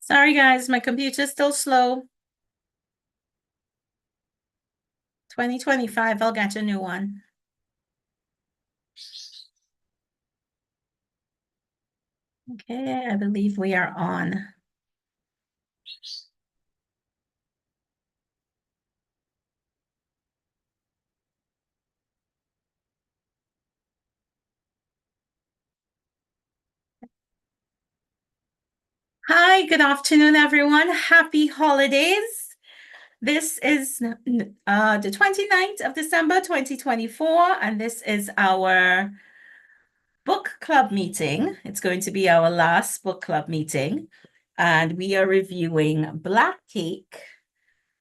Sorry, guys, my computer's still slow. 2025, I'll get a new one. Okay, I believe we are on. Hi, good afternoon, everyone. Happy holidays. This is the 29th of December, 2024, and this is our book club meeting. It's going to be our last book club meeting, and we are reviewing Black Cake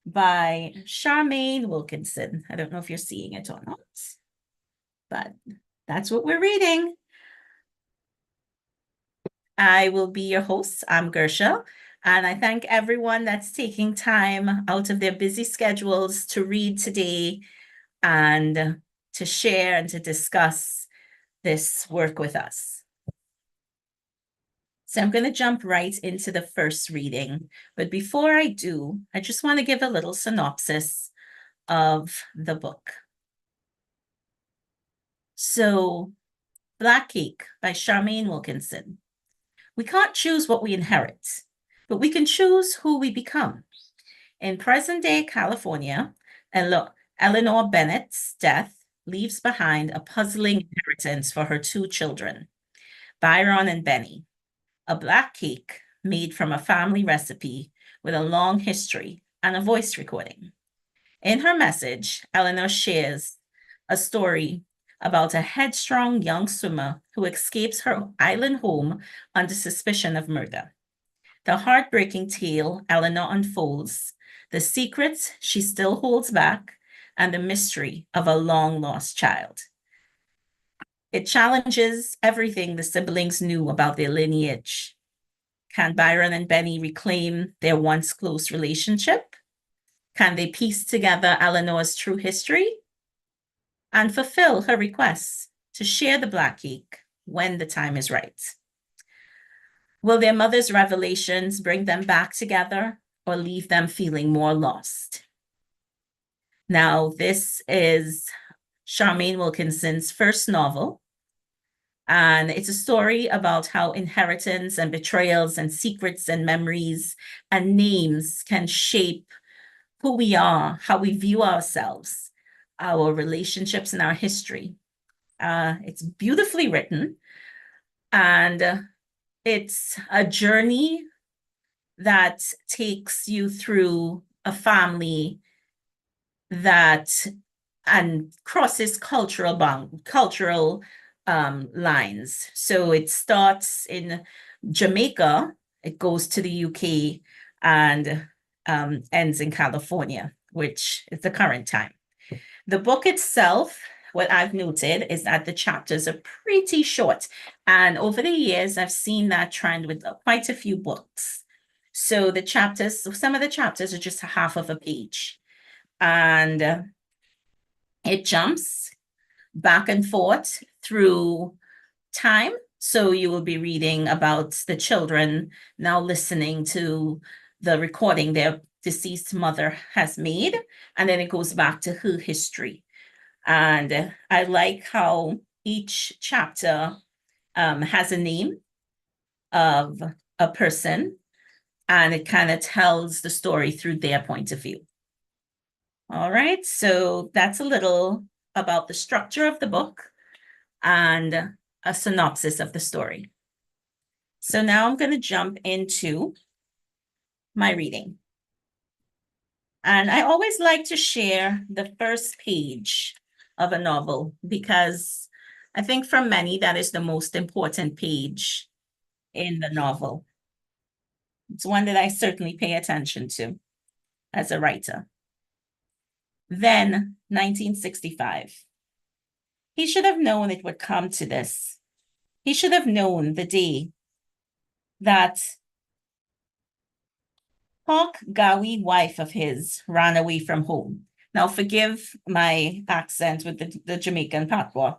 by Charmaine Wilkinson. I don't know if you're seeing it or not, but that's what we're reading. I will be your host. I'm Gersha, and I thank everyone that's taking time out of their busy schedules to read today and to share and to discuss this work with us. So I'm going to jump right into the first reading. But before I do, I just want to give a little synopsis of the book. So, Black Cake by Charmaine Wilkinson. We can't choose what we inherit, but we can choose who we become. In present-day California, Eleanor Bennett's death leaves behind a puzzling inheritance for her two children, Byron and Benny, a black cake made from a family recipe with a long history and a voice recording. In her message, Eleanor shares a story about a headstrong young swimmer who escapes her island home under suspicion of murder. The heartbreaking tale Eleanor unfolds, the secrets she still holds back, and the mystery of a long-lost child. It challenges everything the siblings knew about their lineage. Can Byron and Benny reclaim their once close relationship? Can they piece together Eleanor's true history and fulfill her request to share the black cake when the time is right? Will their mother's revelations bring them back together or leave them feeling more lost? Now, this is Charmaine Wilkinson's first novel, and it's a story about how inheritance and betrayals and secrets and memories and names can shape who we are, how we view ourselves, our relationships, and our history. It's beautifully written, and it's a journey that takes you through a family that and crosses cultural lines. So it starts in Jamaica, it goes to the UK, and ends in California, which is the current time. The book itself, what I've noted is that the chapters are pretty short. And over the years, I've seen that trend with quite a few books. So some of the chapters are just half of a page. And it jumps back and forth through time. So you will be reading about the children now listening to the recording their deceased mother has made, and then it goes back to her history. And I like how each chapter has a name of a person, and it kind of tells the story through their point of view. All right, so that's a little about the structure of the book and a synopsis of the story. So now I'm going to jump into my reading. And I always like to share the first page of a novel because I think for many that is the most important page in the novel. It's one that I certainly pay attention to as a writer. Then 1965. He should have known it would come to this. He should have known the day that Hawk Gawi wife of his ran away from home. Now forgive my accent with the Jamaican patois.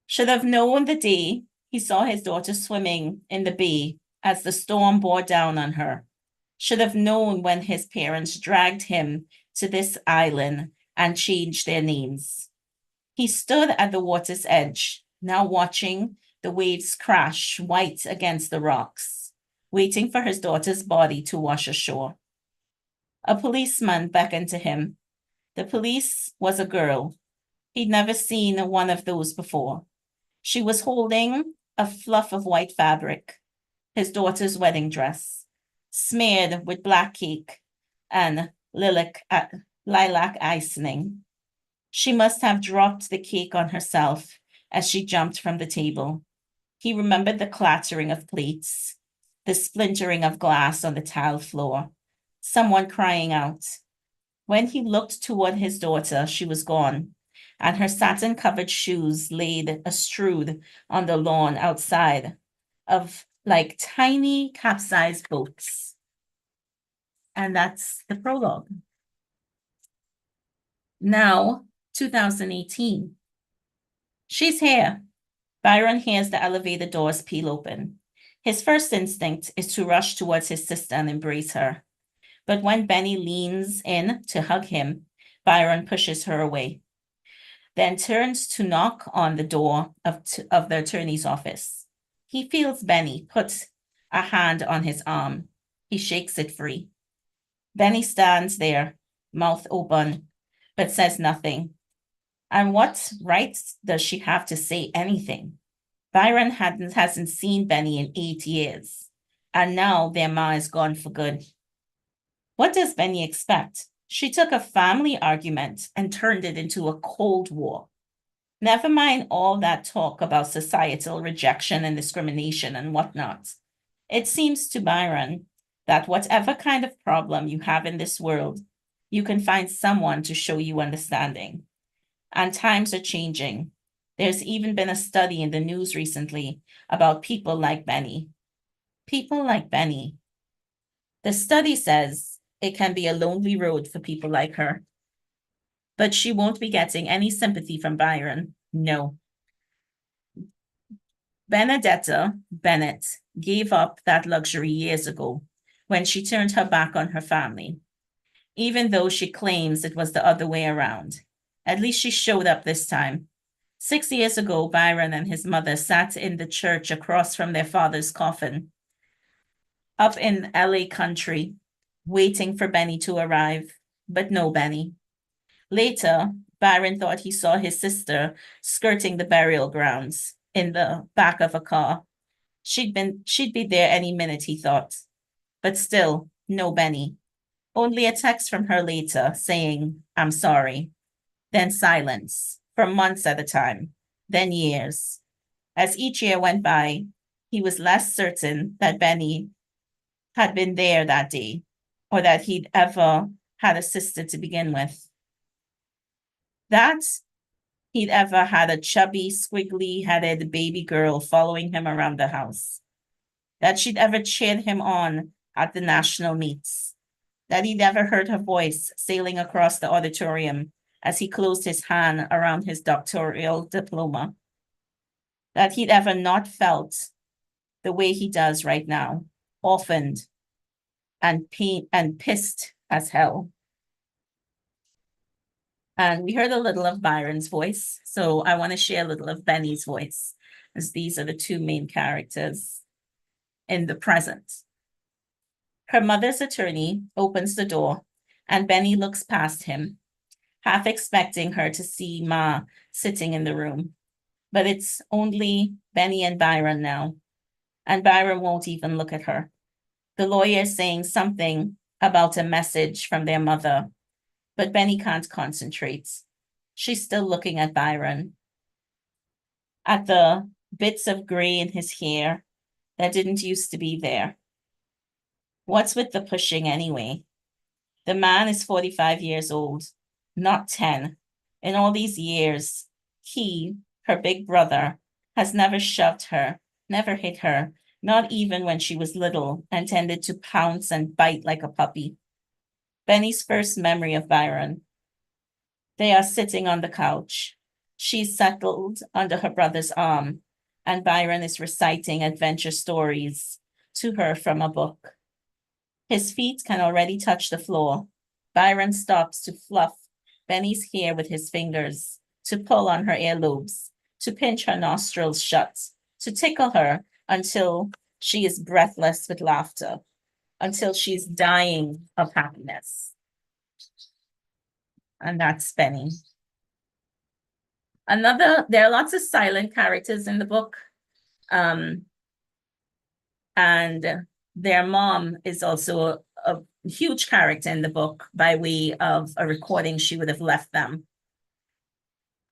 Should have known the day he saw his daughter swimming in the bay as the storm bore down on her. Should have known when his parents dragged him to this island and changed their names. He stood at the water's edge, now watching the waves crash white against the rocks, waiting for his daughter's body to wash ashore. A policeman beckoned to him. The police was a girl. He'd never seen one of those before. She was holding a fluff of white fabric, his daughter's wedding dress, smeared with black cake and lilac icing. She must have dropped the cake on herself as she jumped from the table. He remembered the clattering of plates, the splintering of glass on the tile floor, someone crying out. When he looked toward his daughter, she was gone, and her satin-covered shoes laid astrewed on the lawn outside of like tiny capsized boats. And that's the prologue. Now, 2018. She's here. Byron hears the elevator doors peel open. His first instinct is to rush towards his sister and embrace her. But when Benny leans in to hug him, Byron pushes her away, then turns to knock on the door of the attorney's office. He feels Benny put a hand on his arm. He shakes it free. Benny stands there, mouth open, but says nothing. And what right does she have to say anything? Byron hasn't seen Benny in 8 years, and now their ma is gone for good. What does Benny expect? She took a family argument and turned it into a Cold War. Never mind all that talk about societal rejection and discrimination and whatnot. It seems to Byron that whatever kind of problem you have in this world, you can find someone to show you understanding. And times are changing. There's even been a study in the news recently about people like Benny. People like Benny. The study says it can be a lonely road for people like her. But she won't be getting any sympathy from Byron. No. Benedetta Bennett gave up that luxury years ago when she turned her back on her family, even though she claims it was the other way around. At least she showed up this time. 6 years ago, Byron and his mother sat in the church across from their father's coffin, up in LA country, waiting for Benny to arrive, but no Benny. Later, Byron thought he saw his sister skirting the burial grounds in the back of a car. She'd be there any minute, he thought. But still, no Benny. Only a text from her later saying, "I'm sorry." Then silence, for months at a time, then years. As each year went by, he was less certain that Benny had been there that day, or that he'd ever had a sister to begin with. That he'd ever had a chubby, squiggly-headed baby girl following him around the house. That she'd ever cheered him on at the national meets. That he'd ever heard her voice sailing across the auditorium as he closed his hand around his doctoral diploma. That he'd ever not felt the way he does right now, orphaned and pain and pissed as hell. And we heard a little of Byron's voice, so I want to share a little of Benny's voice, as these are the two main characters in the present. Her mother's attorney opens the door, and Benny looks past him, half expecting her to see Ma sitting in the room. But it's only Benny and Byron now, and Byron won't even look at her. The lawyer is saying something about a message from their mother, but Benny can't concentrate. She's still looking at Byron, at the bits of gray in his hair that didn't used to be there. What's with the pushing anyway? The man is 45 years old, not 10. In all these years, he, her big brother, has never shoved her, never hit her, not even when she was little and tended to pounce and bite like a puppy. Benny's first memory of Byron. They are sitting on the couch. She's settled under her brother's arm, and Byron is reciting adventure stories to her from a book. His feet can already touch the floor. Byron stops to fluff Benny's hair with his fingers, to pull on her earlobes, to pinch her nostrils shut, to tickle her until she is breathless with laughter, until she's dying of happiness. And that's Benny. There are lots of silent characters in the book. And their mom is also a huge character in the book by way of a recording she would have left them.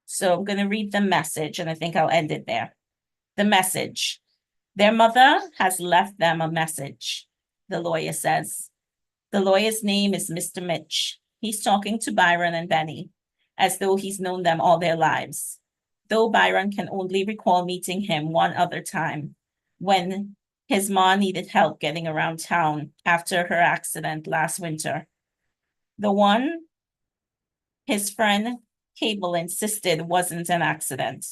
So I'm going to read the message, and I think I'll end it there. The message. Their mother has left them a message, the lawyer says. The lawyer's name is Mr. Mitch. He's talking to Byron and Benny, as though he's known them all their lives, though Byron can only recall meeting him one other time, when his ma needed help getting around town after her accident last winter. The one his friend Cable insisted wasn't an accident.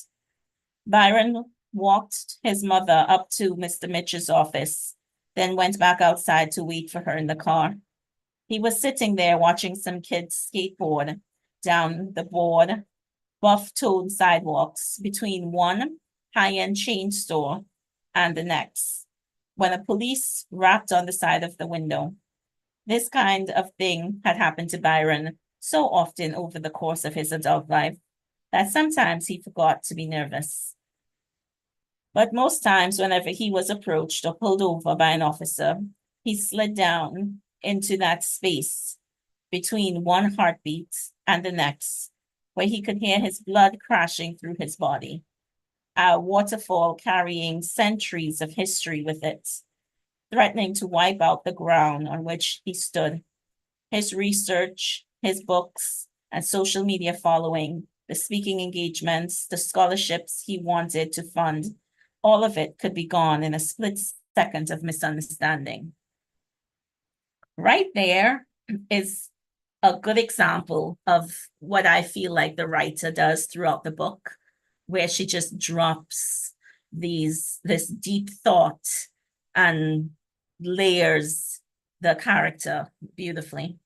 Byron walked his mother up to Mr. Mitch's office, then went back outside to wait for her in the car. He was sitting there watching some kids skateboard down the broad, buff-toned sidewalks between one high-end chain store and the next, when a police rapped on the side of the window. This kind of thing had happened to Byron so often over the course of his adult life that sometimes he forgot to be nervous. But most times, whenever he was approached or pulled over by an officer, he slid down into that space between one heartbeat and the next, where he could hear his blood crashing through his body, a waterfall carrying centuries of history with it, threatening to wipe out the ground on which he stood. His research, his books, and social media following, the speaking engagements, the scholarships he wanted to fund, all of it could be gone in a split second of misunderstanding. Right there is a good example of what I feel like the writer does throughout the book, where she just drops this deep thought and layers the character beautifully.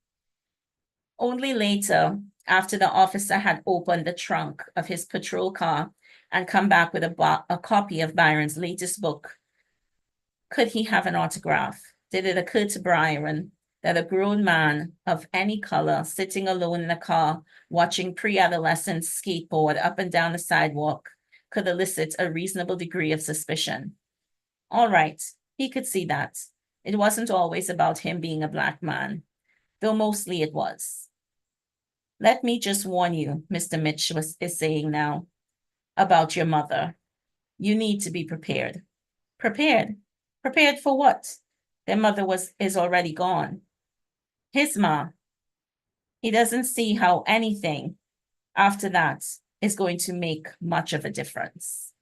Only later, after the officer had opened the trunk of his patrol car and come back with a copy of Byron's latest book, could he have an autograph? Did it occur to Byron that a grown man of any color sitting alone in a car watching pre-adolescents skateboard up and down the sidewalk could elicit a reasonable degree of suspicion? All right, he could see that. It wasn't always about him being a Black man, though mostly it was. Let me just warn you, Mr. Mitch is saying now, about your mother. You need to be prepared. Prepared? Prepared for what? Their mother is already gone. His ma. He doesn't see how anything after that is going to make much of a difference.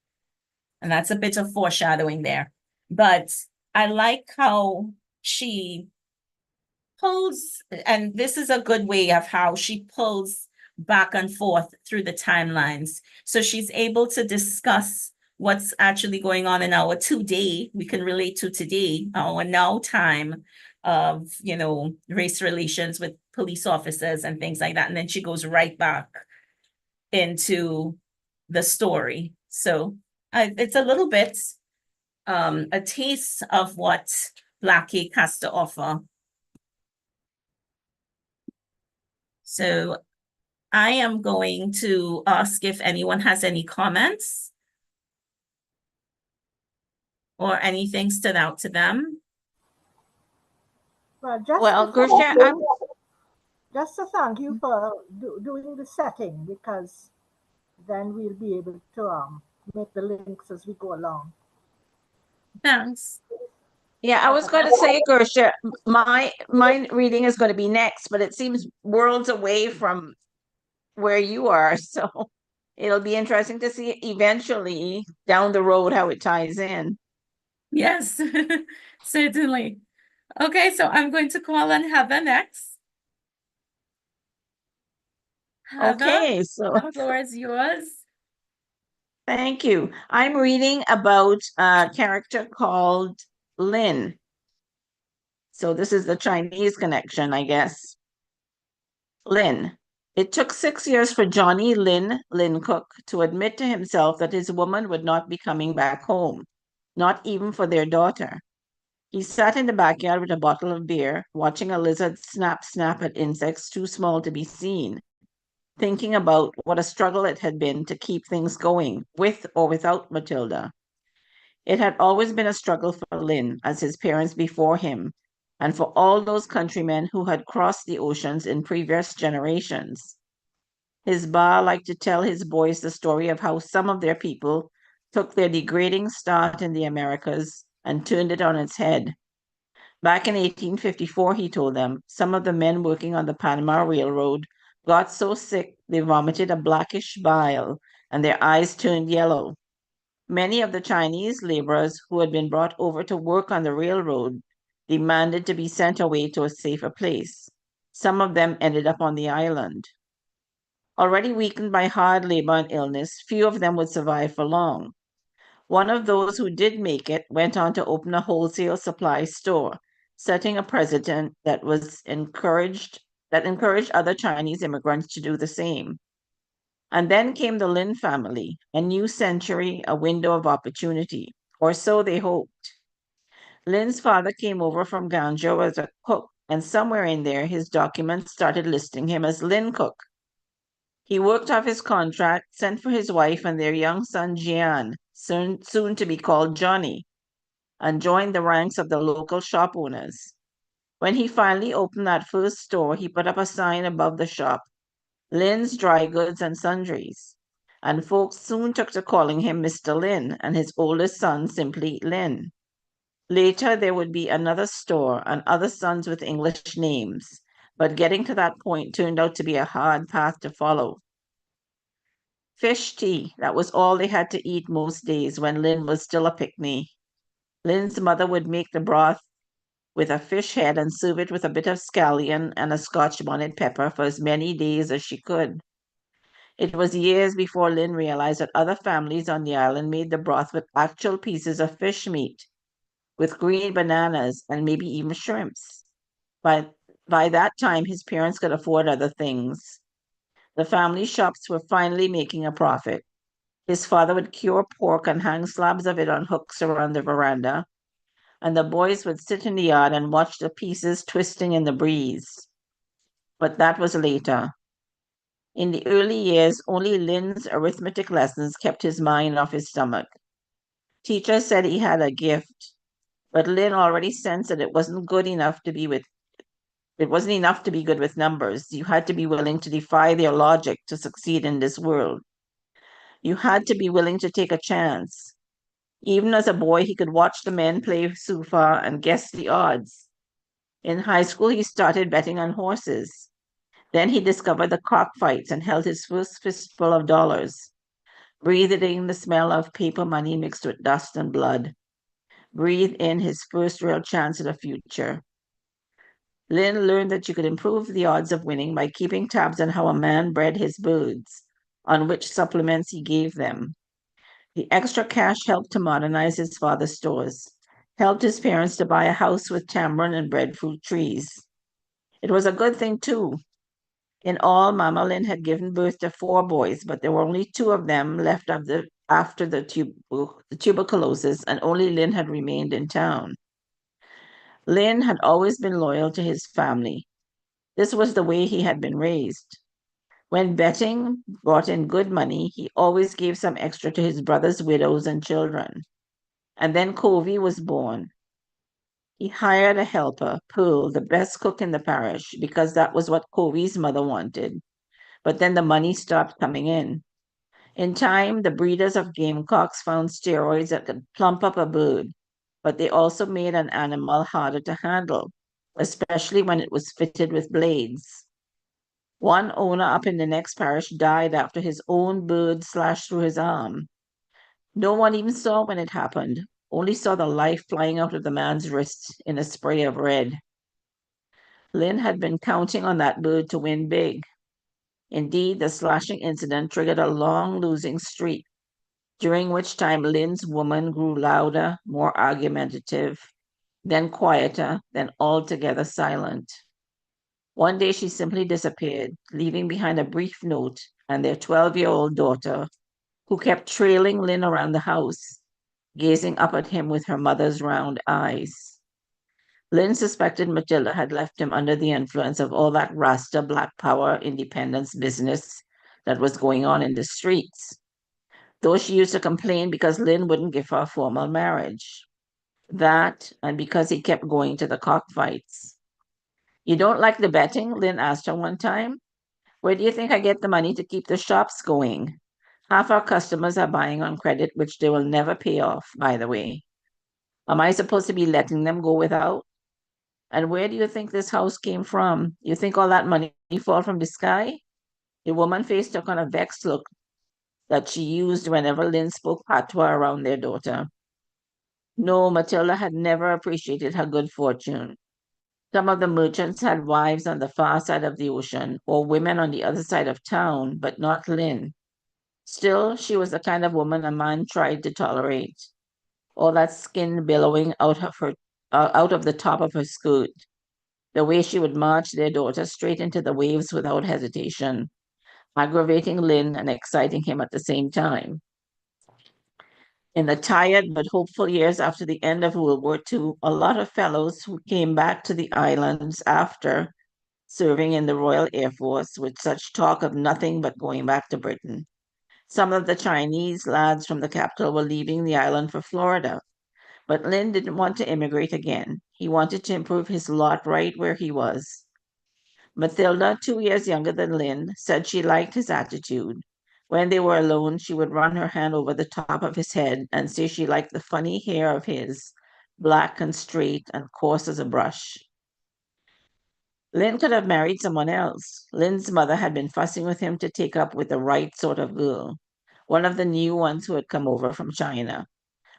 And that's a bit of foreshadowing there. But I like how she pulls, and this is a good way of how she pulls back and forth through the timelines. So she's able to discuss what's actually going on in our today, we can relate to today, our now time of, race relations with police officers and things like that. And then she goes right back into the story. So it's a little bit a taste of what Black Cake has to offer. So I am going to ask if anyone has any comments or anything stood out to them. Well, just to thank you for doing the setting, because then we'll be able to make the links as we go along. Thanks. Yeah, I was going to say, Gersha, my reading is going to be next, but it seems worlds away from where you are. So it'll be interesting to see eventually down the road how it ties in. Yes, certainly. Okay, so I'm going to call on Heather next. Heather, okay, so the floor is yours. Thank you. I'm reading about a character called Lin. So this is the Chinese connection, I guess. Lin. It took 6 years for Johnny Lin Cook, to admit to himself that his woman would not be coming back home, not even for their daughter. He sat in the backyard with a bottle of beer, watching a lizard snap at insects too small to be seen, thinking about what a struggle it had been to keep things going, with or without Matilda. It had always been a struggle for Lynn, as his parents before him, and for all those countrymen who had crossed the oceans in previous generations. His ba liked to tell his boys the story of how some of their people took their degrading start in the Americas and turned it on its head. Back in 1854, he told them, some of the men working on the Panama Railroad got so sick they vomited a blackish bile and their eyes turned yellow. Many of the Chinese laborers who had been brought over to work on the railroad demanded to be sent away to a safer place. Some of them ended up on the island. Already weakened by hard labor and illness, few of them would survive for long. One of those who did make it went on to open a wholesale supply store, setting a precedent that encouraged other Chinese immigrants to do the same. And then came the Lin family, a new century, a window of opportunity, or so they hoped. Lin's father came over from Guangzhou as a cook, and somewhere in there, his documents started listing him as Lin Cook. He worked off his contract, sent for his wife and their young son Jian, soon to be called Johnny, and joined the ranks of the local shop owners. When he finally opened that first store, he put up a sign above the shop, Lin's Dry Goods and Sundries, and folks soon took to calling him Mr. Lin and his oldest son simply Lin. Later, there would be another store and other sons with English names, but getting to that point turned out to be a hard path to follow. Fish tea, that was all they had to eat most days when Lin was still a pickney. Lin's mother would make the broth with a fish head and serve it with a bit of scallion and a Scotch bonnet pepper for as many days as she could. It was years before Lin realized that other families on the island made the broth with actual pieces of fish meat, with green bananas and maybe even shrimps. But by that time, his parents could afford other things. The family shops were finally making a profit. His father would cure pork and hang slabs of it on hooks around the veranda, and the boys would sit in the yard and watch the pieces twisting in the breeze. But that was later. In the early years, only Lin's arithmetic lessons kept his mind off his stomach. Teachers said he had a gift, but Lin already sensed that it wasn't enough to be good with numbers. You had to be willing to defy their logic to succeed in this world. You had to be willing to take a chance. Even as a boy, he could watch the men play sufa and guess the odds. In high school, he started betting on horses. Then he discovered the cockfights and held his first fistful of dollars, breathed in the smell of paper money mixed with dust and blood, breathed in his first real chance at a future. Lin learned that you could improve the odds of winning by keeping tabs on how a man bred his birds, on which supplements he gave them. The extra cash helped to modernize his father's stores, helped his parents to buy a house with tamarind and breadfruit trees. It was a good thing, too. In all, Mama Lin had given birth to 4 boys, but there were only 2 of them left after the tuberculosis, and only Lin had remained in town. Lin had always been loyal to his family. This was the way he had been raised. When betting brought in good money, he always gave some extra to his brother's widows and children. And then Covey was born. He hired a helper, Pearl, the best cook in the parish, because that was what Covey's mother wanted. But then the money stopped coming in. In time, the breeders of gamecocks found steroids that could plump up a bird, but they also made an animal harder to handle, especially when it was fitted with blades. One owner up in the next parish died after his own bird slashed through his arm. No one even saw when it happened, only saw the life flying out of the man's wrist in a spray of red. Lin had been counting on that bird to win big. Indeed, the slashing incident triggered a long losing streak, during which time Lin's woman grew louder, more argumentative, then quieter, then altogether silent. One day she simply disappeared, leaving behind a brief note and their 12-year-old daughter, who kept trailing Lynn around the house, gazing up at him with her mother's round eyes. Lynn suspected Matilda had left him under the influence of all that Rasta Black Power independence business that was going on in the streets, though she used to complain because Lynn wouldn't give her a formal marriage. That, and because he kept going to the cockfights. You don't like the betting? Lynn asked her one time. Where do you think I get the money to keep the shops going? Half our customers are buying on credit, which they will never pay off, by the way. Am I supposed to be letting them go without? And where do you think this house came from? You think all that money fall from the sky? The woman face took on a vexed look that she used whenever Lynn spoke patois around their daughter. No, Matilda had never appreciated her good fortune. Some of the merchants had wives on the far side of the ocean or women on the other side of town, but not Lynn. Still, she was the kind of woman a man tried to tolerate. All that skin billowing out of the top of her skirt, the way she would march their daughter straight into the waves without hesitation, aggravating Lynn and exciting him at the same time. In the tired but hopeful years after the end of World War II, a lot of fellows who came back to the islands after serving in the Royal Air Force with such talk of nothing but going back to Britain. Some of the Chinese lads from the capital were leaving the island for Florida, but Lynn didn't want to immigrate again. He wanted to improve his lot right where he was. Matilda, 2 years younger than Lynn, said she liked his attitude. When they were alone, she would run her hand over the top of his head and say she liked the funny hair of his, black and straight and coarse as a brush. Lynn could have married someone else. Lynn's mother had been fussing with him to take up with the right sort of girl, one of the new ones who had come over from China,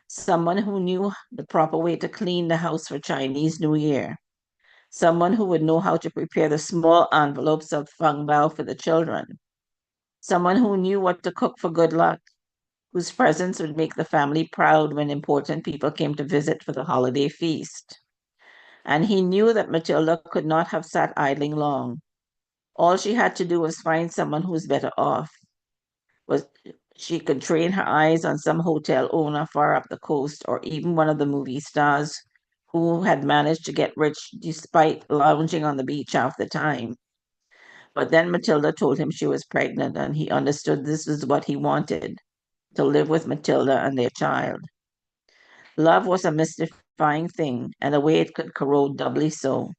someone who knew the proper way to clean the house for Chinese New Year, someone who would know how to prepare the small envelopes of feng bao for the children, someone who knew what to cook for good luck, whose presence would make the family proud when important people came to visit for the holiday feast. And he knew that Matilda could not have sat idling long. All she had to do was find someone who was better off. Was she could train her eyes on some hotel owner far up the coast, or even one of the movie stars who had managed to get rich despite lounging on the beach half the time. But then Matilda told him she was pregnant, and he understood this was what he wanted, to live with Matilda and their child. Love was a mystifying thing, and the way it could corrode doubly so.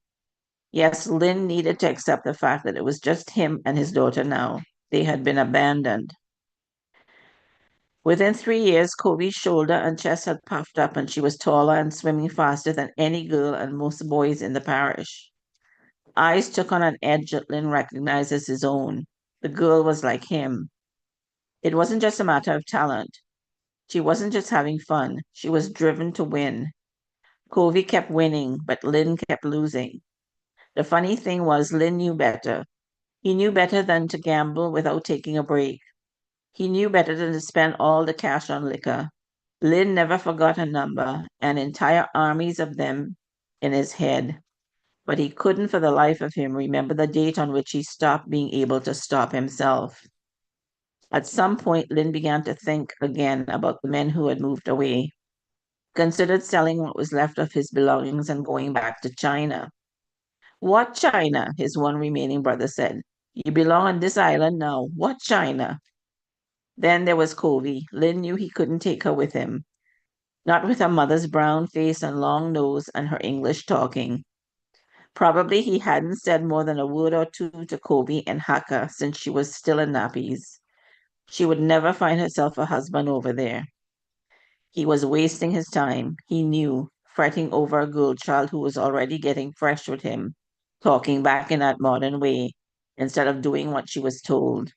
Yes, Lynn needed to accept the fact that it was just him and his daughter now. They had been abandoned. Within 3 years, Kobe's shoulder and chest had puffed up, and she was taller and swimming faster than any girl and most boys in the parish. Eyes took on an edge that Lynn recognized as his own. The girl was like him. It wasn't just a matter of talent. She wasn't just having fun. She was driven to win. Covey kept winning, but Lynn kept losing. The funny thing was, Lynn knew better. He knew better than to gamble without taking a break. He knew better than to spend all the cash on liquor. Lynn never forgot a number, and entire armies of them in his head. But he couldn't for the life of him remember the date on which he stopped being able to stop himself. At some point, Lynn began to think again about the men who had moved away, considered selling what was left of his belongings and going back to China. What China? His one remaining brother said. You belong on this island now. What China? Then there was Covey. Lynn knew he couldn't take her with him, not with her mother's brown face and long nose and her English talking. Probably he hadn't said more than a word or two to Covey in Hakka since she was still in nappies. She would never find herself a husband over there. He was wasting his time, he knew, fretting over a girl child who was already getting fresh with him, talking back in that modern way, instead of doing what she was told.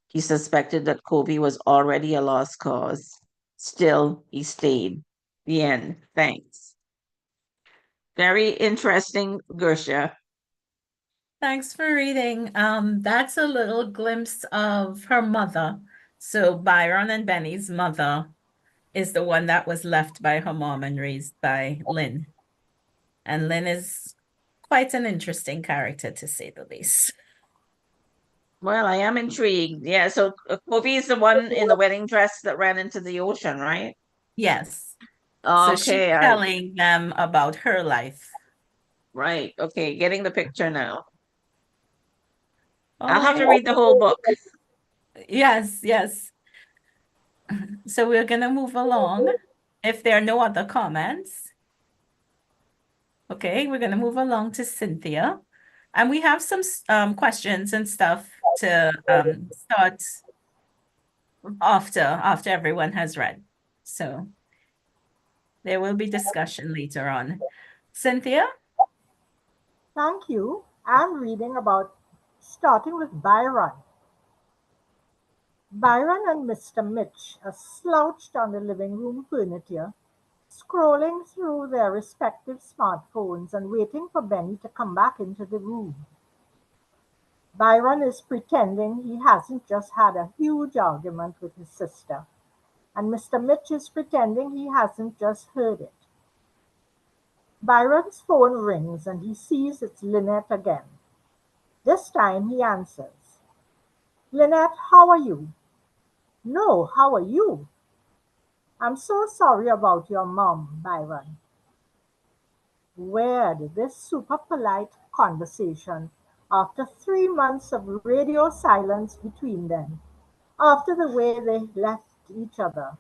He suspected that Kobe was already a lost cause. Still, he stayed. The end. Thanks. Very interesting, Gersha. Thanks for reading. That's a little glimpse of her mother. So Byron and Benny's mother is the one that was left by her mom and raised by Lynn. And Lynn is quite an interesting character, to say the least. Well, I am intrigued. Yeah, so Kobe is the one in the wedding dress that ran into the ocean, right? Yes. So she's Okay, telling them about her life. right. Okay, getting the picture now. All I'll have to right. read the whole book. Yes, yes. So we're going to move along. If there are no other comments, okay, we're going to move along to Cynthia. And we have some questions and stuff to start after everyone has read. So there will be discussion later on. Cynthia? Thank you. I'm reading about starting with Byron. Byron and Mr. Mitch are slouched on the living room furniture, scrolling through their respective smartphones and waiting for Benny to come back into the room. Byron is pretending he hasn't just had a huge argument with his sister, and Mr. Mitch is pretending he hasn't just heard it. Byron's phone rings and he sees it's Lynette again. This time he answers. Lynette, how are you? No, how are you? I'm so sorry about your mom, Byron. Weird, this super polite conversation after 3 months of radio silence between them, after the way they left each other.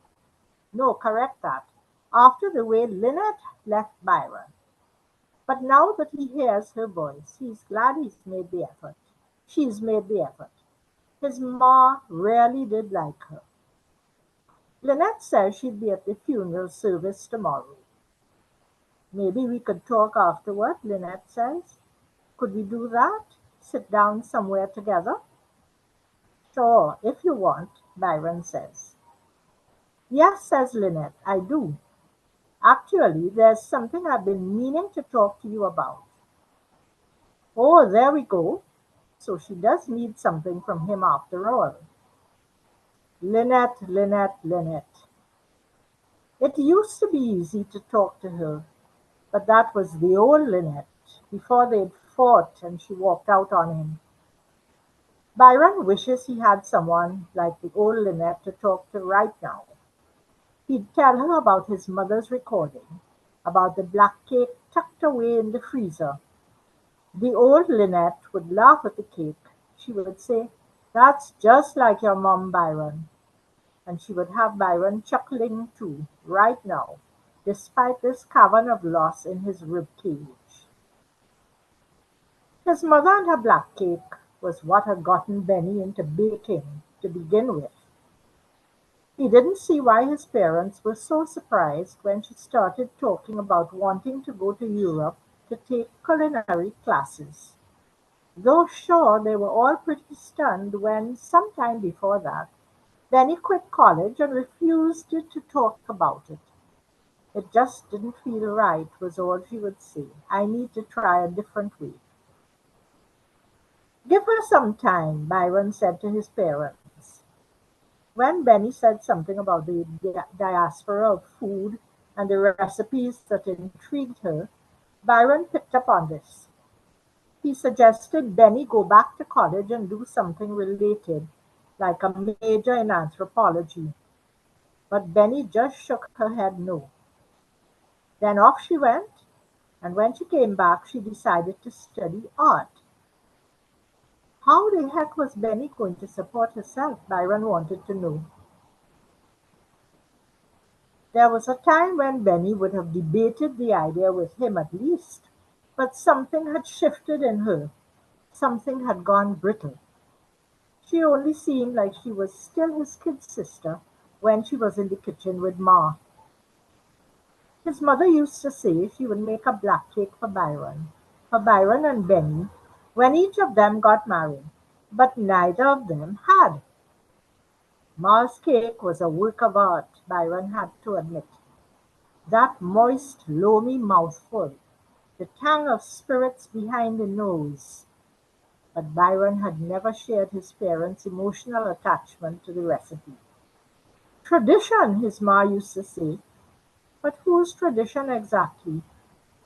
No, correct that. After the way Lynette left Byron. But now that he hears her voice, he's glad he's made the effort. She's made the effort. His ma really did like her. Lynette says she'd be at the funeral service tomorrow. Maybe we could talk afterward, Lynette says. Could we do that? Sit down somewhere together? Sure, if you want, Byron says. Yes, says Lynette, I do. Actually, there's something I've been meaning to talk to you about. Oh, there we go. So she does need something from him after all. Lynette, Lynette, Lynette. It used to be easy to talk to her, but that was the old Lynette, before they'd fought and she walked out on him. Byron wishes he had someone like the old Lynette to talk to right now. He'd tell her about his mother's recording, about the black cake tucked away in the freezer. The old Lynette would laugh at the cake. She would say, That's just like your mom, Byron. And she would have Byron chuckling too, right now, despite this cavern of loss in his rib cage. His mother and her black cake was what had gotten Benny into baking to begin with. He didn't see why his parents were so surprised when she started talking about wanting to go to Europe to take culinary classes. Though sure they were all pretty stunned when, some time before that, Benny quit college and refused to talk about it. It just didn't feel right, was all she would say. I need to try a different way. Give her some time, Byron said to his parents. When Benny said something about the diaspora of food and the recipes that intrigued her, Byron picked up on this. He suggested Benny go back to college and do something related, like a major in anthropology. But Benny just shook her head no. Then off she went, and when she came back, she decided to study art. How the heck was Benny going to support herself? Byron wanted to know. There was a time when Benny would have debated the idea with him at least, but something had shifted in her. Something had gone brittle. She only seemed like she was still his kid sister when she was in the kitchen with Ma. His mother used to say she would make a black cake for Byron and Benny, when each of them got married, but neither of them had. Ma's cake was a work of art, Byron had to admit. That moist, loamy mouthful, the tang of spirits behind the nose. But Byron had never shared his parents' emotional attachment to the recipe. Tradition, his ma used to say, but whose tradition exactly?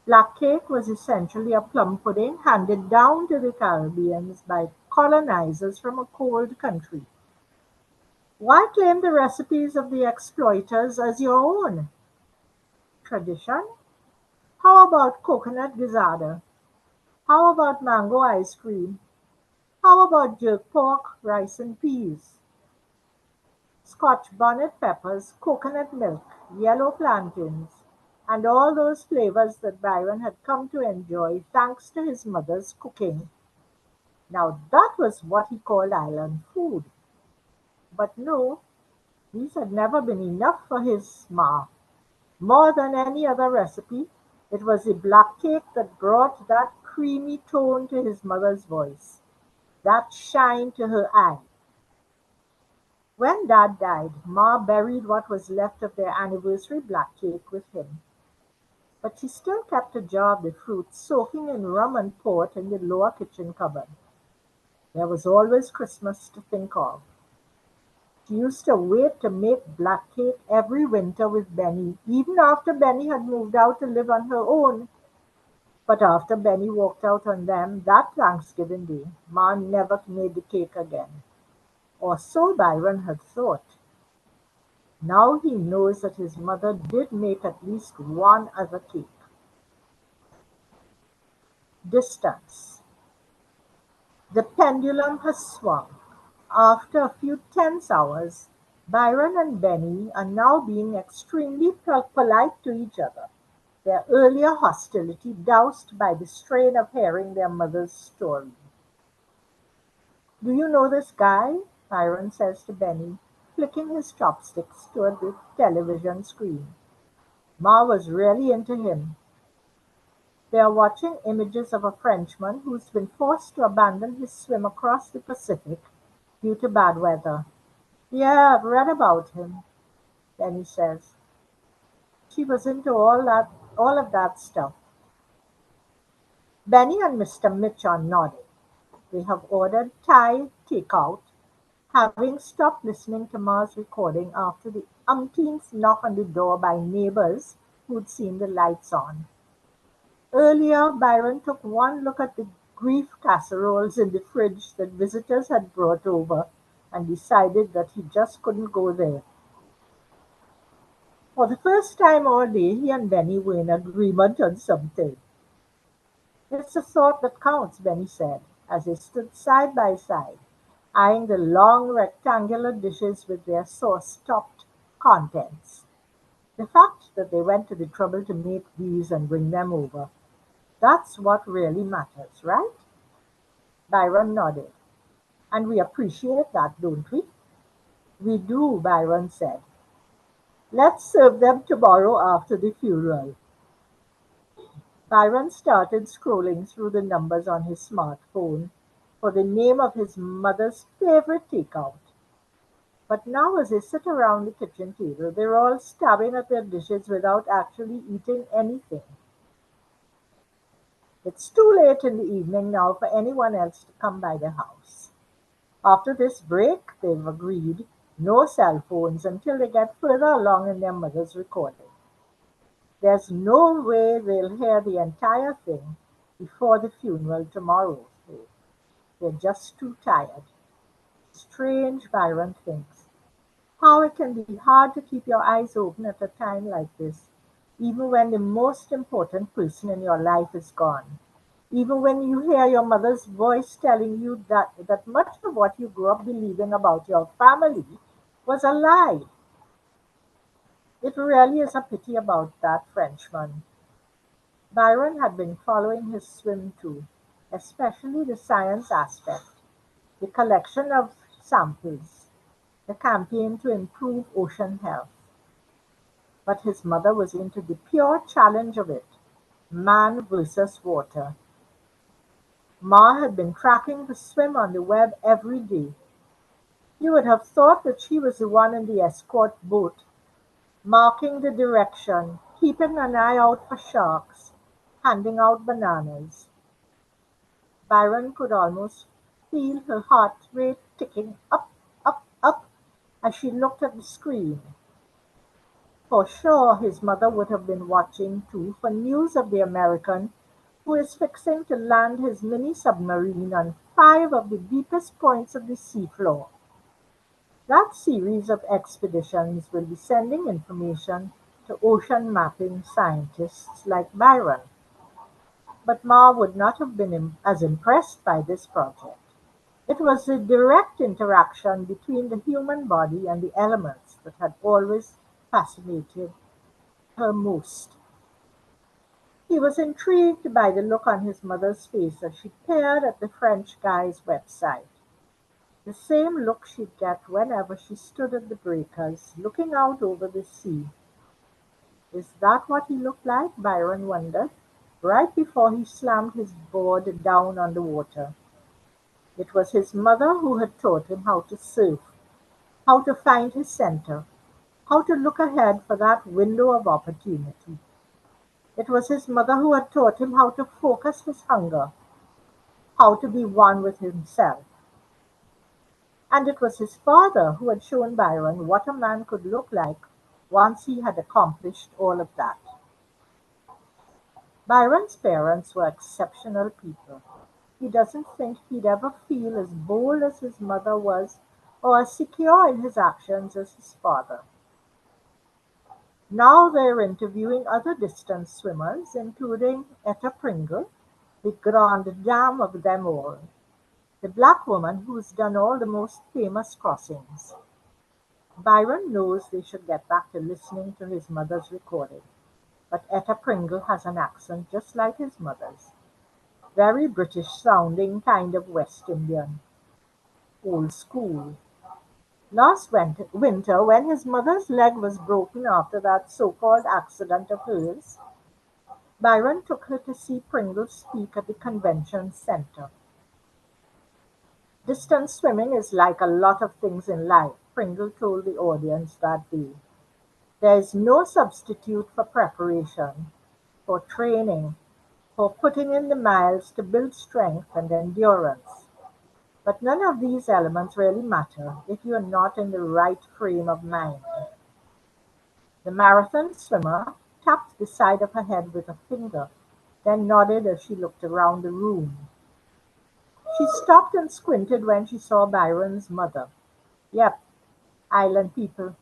Black cake was essentially a plum pudding handed down to the Caribbeans by colonizers from a cold country. Why claim the recipes of the exploiters as your own? Tradition? How about coconut gizzardo? How about mango ice cream? How about jerk pork, rice and peas? Scotch bonnet peppers, coconut milk, yellow plantains, and all those flavors that Byron had come to enjoy thanks to his mother's cooking. Now that was what he called island food. But no, these had never been enough for his ma. More than any other recipe, it was the black cake that brought that creamy tone to his mother's voice, that shine to her eye. When Dad died, Ma buried what was left of their anniversary black cake with him. But she still kept a jar of the fruit soaking in rum and port in the lower kitchen cupboard. There was always Christmas to think of. She used to wait to make black cake every winter with Benny, even after Benny had moved out to live on her own. But after Benny walked out on them that Thanksgiving Day, Ma never made the cake again. Or so Byron had thought. Now he knows that his mother did make at least one other cake. Distance. The pendulum has swung. After a few tense hours, Byron and Benny are now being extremely polite to each other, their earlier hostility doused by the strain of hearing their mother's story. "Do you know this guy?" Byron says to Benny, flicking his chopsticks toward the television screen. Ma was really into him. They are watching images of a Frenchman who's been forced to abandon his swim across the Pacific due to bad weather. "Yeah, I've read about him," Benny says. She was into all of that stuff. Benny and Mr. Mitch are nodding. They have ordered Thai takeout, having stopped listening to Ma's recording after the umpteenth knock on the door by neighbors who'd seen the lights on. Earlier, Byron took one look at the grief casseroles in the fridge that visitors had brought over and decided that he just couldn't go there. For the first time all day, he and Benny were in agreement on something. "It's the thought that counts," Benny said, as they stood side by side, eyeing the long rectangular dishes with their sauce-topped contents. "The fact that they went to the trouble to make these and bring them over. That's what really matters, right?" Byron nodded. "And we appreciate that, don't we?" "We do," Byron said. "Let's serve them tomorrow after the funeral." Byron started scrolling through the numbers on his smartphone for the name of his mother's favorite takeout. But now as they sit around the kitchen table, they're all stabbing at their dishes without actually eating anything. It's too late in the evening now for anyone else to come by the house. After this break, they've agreed, no cell phones until they get further along in their mother's recording. There's no way they'll hear the entire thing before the funeral tomorrow, though. They're just too tired. Strange, Byron thinks, how it can be hard to keep your eyes open at a time like this, even when the most important person in your life is gone. Even when you hear your mother's voice telling you that much of what you grew up believing about your family was a lie. It really is a pity about that Frenchman. Byron had been following his swim too, especially the science aspect, the collection of samples, the campaign to improve ocean health. But his mother was into the pure challenge of it, man versus water. Ma had been tracking the swim on the web every day. You would have thought that she was the one in the escort boat, marking the direction, keeping an eye out for sharks, handing out bananas. Byron could almost feel her heart rate ticking up, up, up as she looked at the screen. For sure, his mother would have been watching too for news of the American who is fixing to land his mini submarine on 5 of the deepest points of the seafloor. That series of expeditions will be sending information to ocean mapping scientists like Byron. But Ma would not have been as impressed by this project. It was the direct interaction between the human body and the elements that had always fascinated her most. He was intrigued by the look on his mother's face as she peered at the French guy's website. The same look she'd get whenever she stood at the breakers, looking out over the sea. Is that what he looked like? Byron wondered, right before he slammed his board down on the water. It was his mother who had taught him how to surf, how to find his center, how to look ahead for that window of opportunity. It was his mother who had taught him how to focus his hunger, how to be one with himself. And it was his father who had shown Byron what a man could look like once he had accomplished all of that. Byron's parents were exceptional people. He doesn't think he'd ever feel as bold as his mother was or as secure in his actions as his father. Now they're interviewing other distance swimmers, including Etta Pringle, the grande dame of them all, the black woman who's done all the most famous crossings. Byron knows they should get back to listening to his mother's recording, but Etta Pringle has an accent just like his mother's. Very British sounding, kind of West Indian, old school. Last winter, when his mother's leg was broken after that so-called accident of hers, Byron took her to see Pringle speak at the convention center. Distance swimming is like a lot of things in life, Pringle told the audience that day. There is no substitute for preparation, for training, for putting in the miles to build strength and endurance. But none of these elements really matter if you are not in the right frame of mind. The marathon swimmer tapped the side of her head with a finger, then nodded as she looked around the room. She stopped and squinted when she saw Byron's mother. Yep, island people.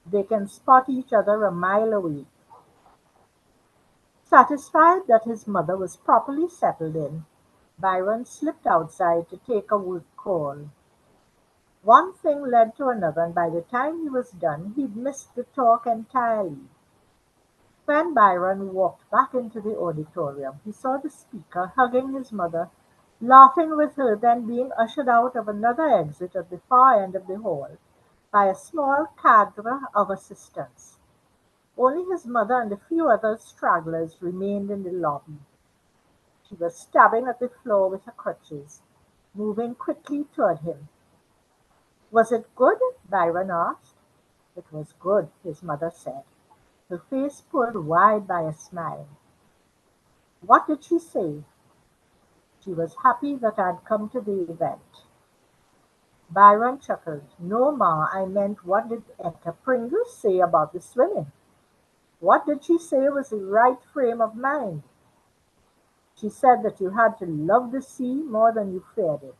They can spot each other a mile away. Satisfied that his mother was properly settled in, Byron slipped outside to take a work call. One thing led to another, and by the time he was done, he'd missed the talk entirely. When Byron walked back into the auditorium, he saw the speaker hugging his mother, laughing with her, then being ushered out of another exit at the far end of the hall by a small cadre of assistants. Only his mother and a few other stragglers remained in the lobby. She was stabbing at the floor with her crutches, moving quickly toward him. Was it good? Byron asked. It was good, his mother said, her face pulled wide by a smile. What did she say? She was happy that I'd come to the event. Byron chuckled. No, Ma, I meant what did Etta Pringle say about the swimming? What did she say was the right frame of mind? She said that you had to love the sea more than you feared it.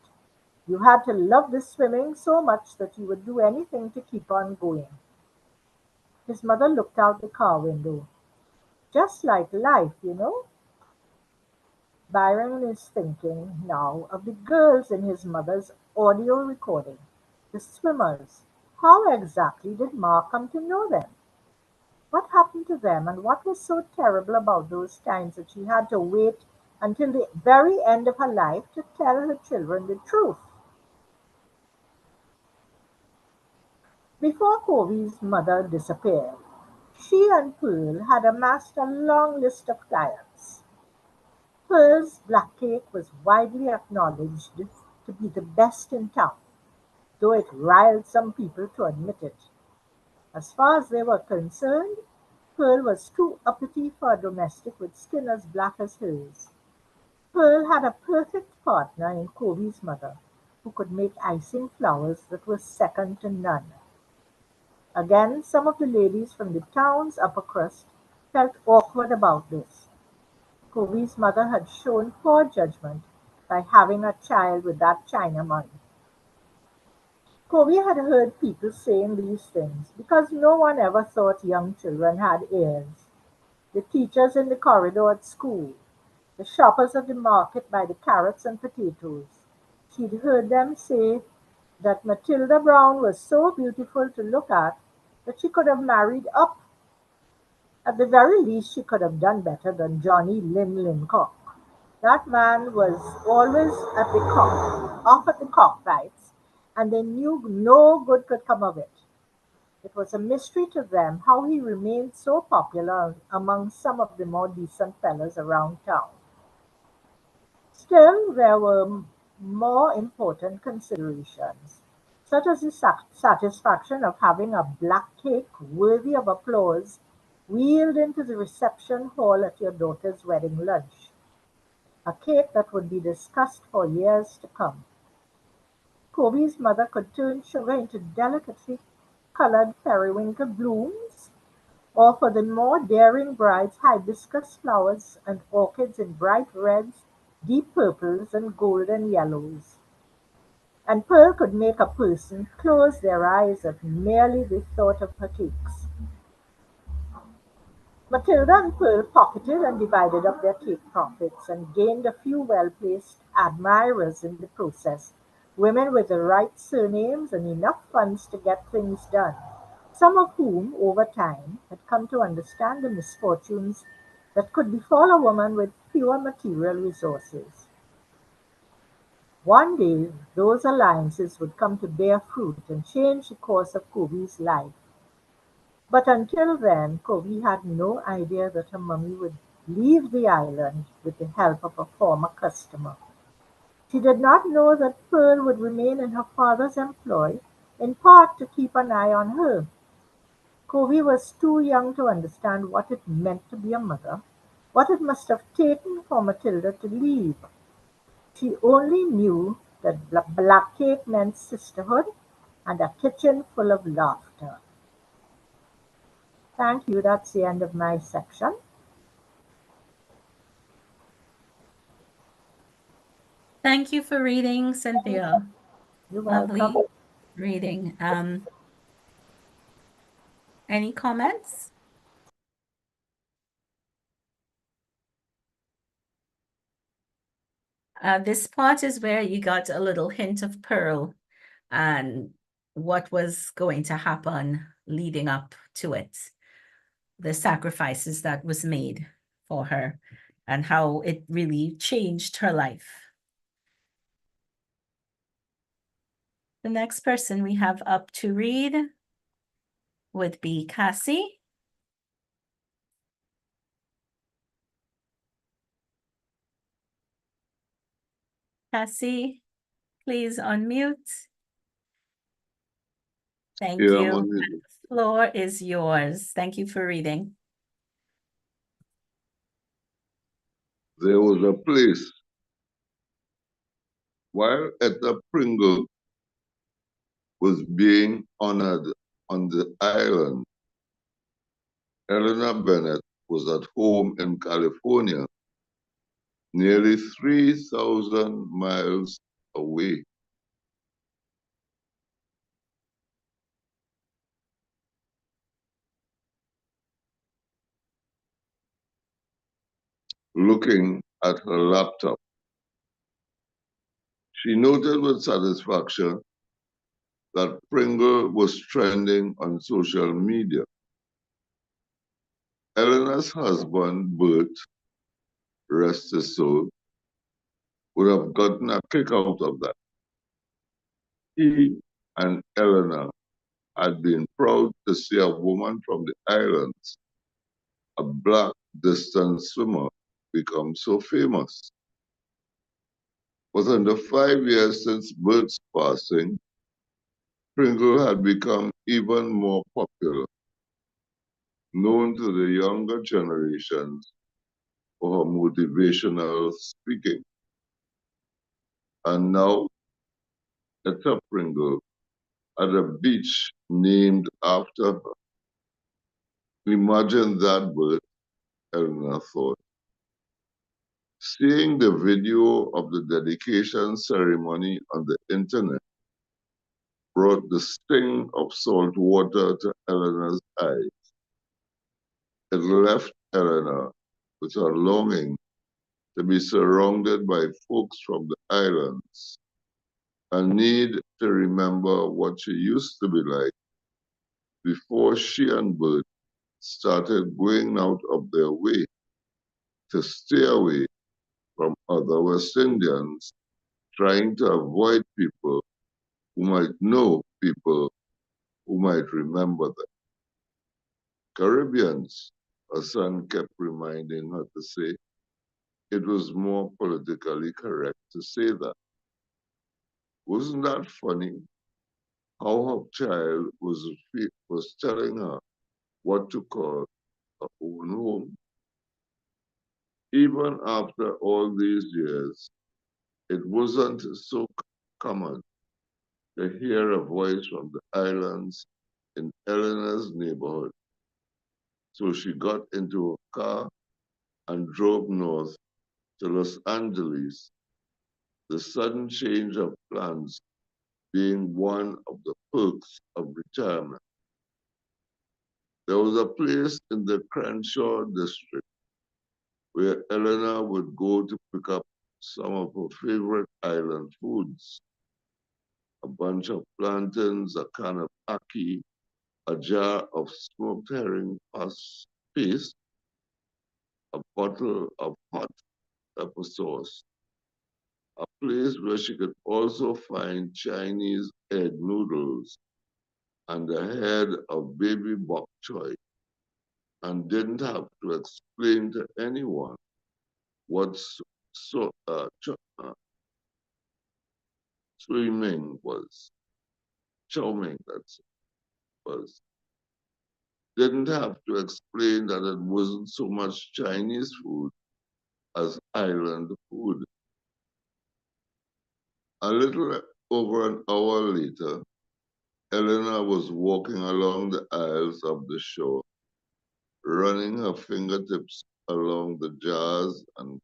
You had to love the swimming so much that you would do anything to keep on going. His mother looked out the car window. Just like life, you know. Byron is thinking now of the girls in his mother's audio recording, the swimmers. How exactly did Ma come to know them? What happened to them, and what was so terrible about those times that she had to wait until the very end of her life to tell her children the truth? Before Kobe's mother disappeared, she and Pearl had amassed a long list of clients. Pearl's black cake was widely acknowledged to be the best in town, though it riled some people to admit it. As far as they were concerned, Pearl was too uppity for a domestic with skin as black as hers. Pearl had a perfect partner in Kobe's mother, who could make icing flowers that were second to none. Again, some of the ladies from the town's upper crust felt awkward about this. Kobe's mother had shown poor judgment by having a child with that Chinaman. Kobe had heard people saying these things because no one ever thought young children had ears. The teachers in the corridor at school, the shoppers at the market by the carrots and potatoes. She'd heard them say that Matilda Brown was so beautiful to look at that she could have married up. At the very least, she could have done better than Johnny Lim Limcock. That man was always off at the cockfights, and they knew no good could come of it. It was a mystery to them how he remained so popular among some of the more decent fellows around town. Still, there were more important considerations, such as the satisfaction of having a black cake worthy of applause wheeled into the reception hall at your daughter's wedding lunch, a cake that would be discussed for years to come. Kobe's mother could turn sugar into delicately colored periwinkle blooms, or for the more daring brides hibiscus flowers and orchids in bright reds, deep purples, and golden yellows. And Pearl could make a person close their eyes at merely the thought of her cakes. Matilda and Pearl pocketed and divided up their cake profits and gained a few well-placed admirers in the process, women with the right surnames and enough funds to get things done, some of whom, over time, had come to understand the misfortunes that could befall a woman with fewer material resources. One day, those alliances would come to bear fruit and change the course of Kobe's life. But until then, Kobe had no idea that her mummy would leave the island with the help of a former customer. She did not know that Pearl would remain in her father's employ, in part to keep an eye on her. Kobe was too young to understand what it meant to be a mother, what it must have taken for Matilda to leave. She only knew that black cake meant sisterhood and a kitchen full of laughter. Thank you. That's the end of my section. Thank you for reading, Cynthia. You're Lovely welcome. reading. Any comments? This part is where you got a little hint of Pearl and what was going to happen leading up to it, the sacrifices that was made for her, and how it really changed her life. The next person we have up to read would be Cassie. Cassie, please unmute. Thank Yeah, you. man, The floor is yours. Thank you for reading. there was a place while Etta Pringle was being honored on the island. Eleanor Bennett was at home in California, nearly 3,000 miles away. Looking at her laptop, she noted with satisfaction that Pringle was trending on social media. Eleanor's husband, Bert, rest his soul, would have gotten a kick out of that. He and Eleanor had been proud to see a woman from the islands, a black distance swimmer, become so famous. But in the 5 years since Bert's passing, Pringle had become even more popular, known to the younger generations for her motivational speaking. And now, Etta Pringle, at a beach named after her. Imagine that birth, Eleanor thought. Seeing the video of the dedication ceremony on the internet brought the sting of salt water to Eleanor's eyes. It left Eleanor with a longing to be surrounded by folks from the islands, a need to remember what she used to be like before she and Bert started going out of their way to stay away from other West Indians, trying to avoid people who might know people who might remember them. Caribbeans, her son kept reminding her to say. It was more politically correct to say that. Wasn't that funny? How her child was telling her what to call her own home. Even after all these years, it wasn't so common to hear a voice from the islands in Eleanor's neighborhood. So she got into a car and drove north to Los Angeles, the sudden change of plans being one of the perks of retirement. There was a place in the Crenshaw district where Eleanor would go to pick up some of her favorite island foods. A bunch of plantains, a can of ackee, a jar of smoked herring paste, a bottle of hot pepper sauce. A place where she could also find Chinese egg noodles and a head of baby bok choy, and didn't have to explain to anyone what swimming was. Chow mein, that's was. Didn't have to explain that it wasn't so much Chinese food as island food. A little over an hour later, Eleanor was walking along the aisles of the shore, running her fingertips along the jars and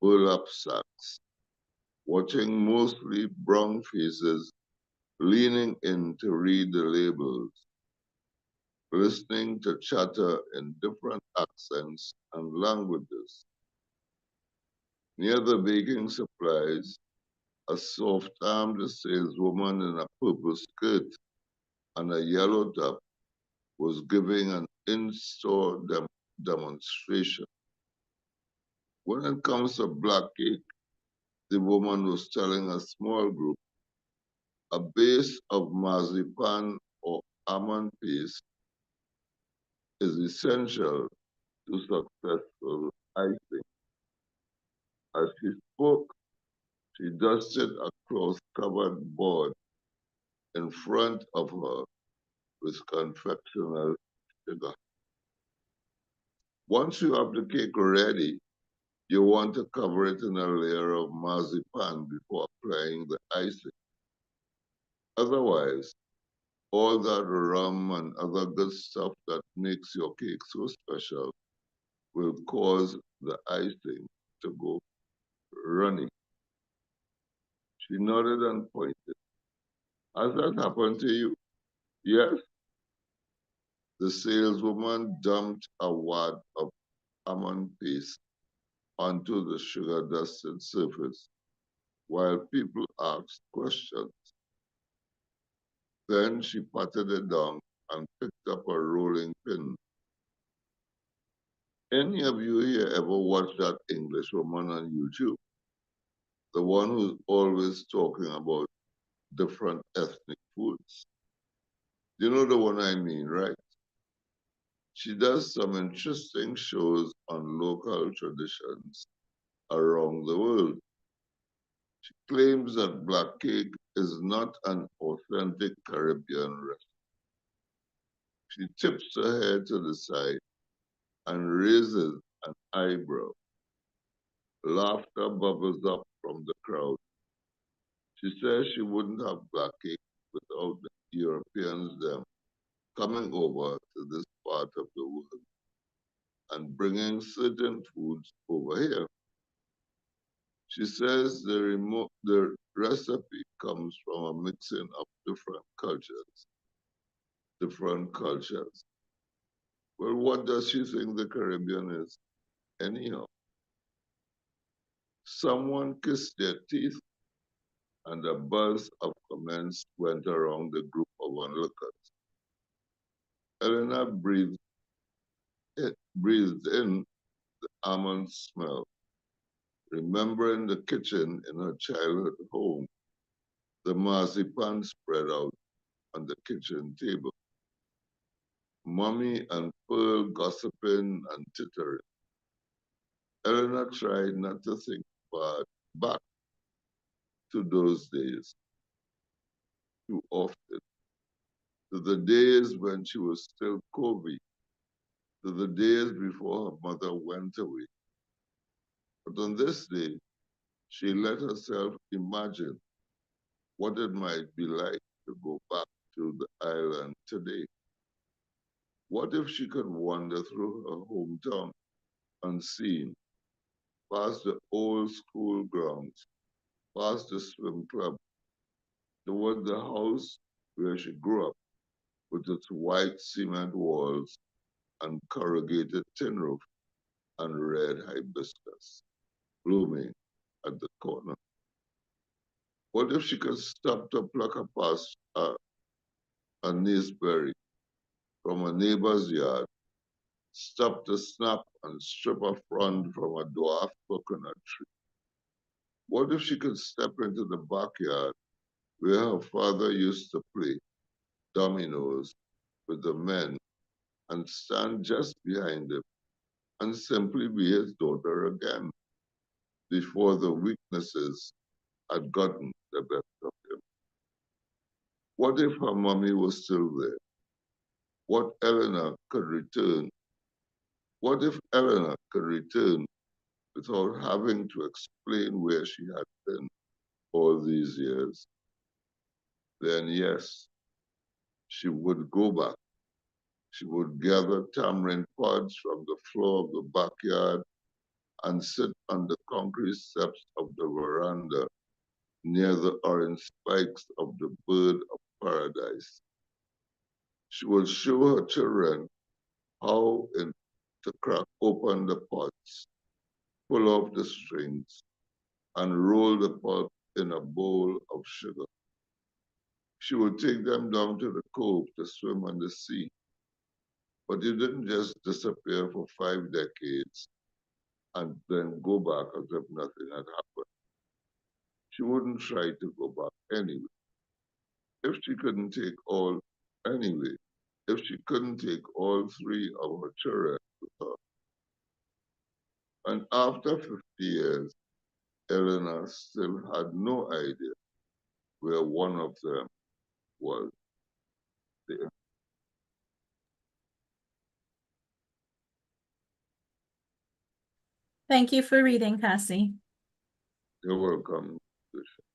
burlap sacks, watching mostly brown faces leaning in to read the labels, listening to chatter in different accents and languages. Near the baking supplies, a soft-armed saleswoman in a purple skirt and a yellow top was giving an in-store demonstration. When it comes to black cake, the woman was telling a small group, a base of marzipan or almond paste is essential to successful icing. As she spoke, she dusted a cloth-covered board in front of her with confectioner's sugar. Once you have the cake ready, you want to cover it in a layer of marzipan before applying the icing. Otherwise, all that rum and other good stuff that makes your cake so special will cause the icing to go runny. She nodded and pointed. Has that happened to you? Yes. The saleswoman dumped a wad of almond paste onto the sugar-dusted surface while people asked questions. Then she patted it down and picked up a rolling pin. Any of you here ever watched that English woman on YouTube? The one who's always talking about different ethnic foods. You know the one I mean, right? She does some interesting shows on local traditions around the world. She claims that black cake is not an authentic Caribbean recipe. She tips her head to the side and raises an eyebrow. Laughter bubbles up from the crowd. She says she wouldn't have black cake without the Europeans them coming over to this part of the world and bringing certain foods over here. She says the recipe comes from a mixing of different cultures. Different cultures. Well, what does she think the Caribbean is? Anyhow, someone kissed their teeth, and a buzz of comments went around the group of onlookers. Eleanor breathed in the almond smell, remembering the kitchen in her childhood home, the marzipan spread out on the kitchen table, Mommy and Pearl gossiping and tittering. Eleanor tried not to think back to those days too often, to the days when she was still Kobe, to the days before her mother went away. But on this day, she let herself imagine what it might be like to go back to the island today. What if she could wander through her hometown unseen, past the old school grounds, past the swim club, toward the house where she grew up with its white cement walls and corrugated tin roof and red hibiscus blooming at the corner? What if she could stop to pluck a naseberry from a neighbor's yard, stop to snap and strip a frond from a dwarf coconut tree? What if she could step into the backyard where her father used to play dominoes with the men and stand just behind him and simply be his daughter again before the weaknesses had gotten the best of him? What if her mommy was still there? What Eleanor could return? What if Eleanor could return without having to explain where she had been all these years? Then yes, she would go back. She would gather tamarind pods from the floor of the backyard and sit on the concrete steps of the veranda near the orange spikes of the bird of paradise. She would show her children how to crack open the pots, pull off the strings, and roll the pulp in a bowl of sugar. She would take them down to the cove to swim on the sea. But you didn't just disappear for 5 decades and then go back as if nothing had happened. She wouldn't try to go back anyway. If she couldn't take all anyway, if she couldn't take all three of her children with her. And after 50 years, Eleanor still had no idea where one of them was there. Thank you for reading, Cassie. You're welcome.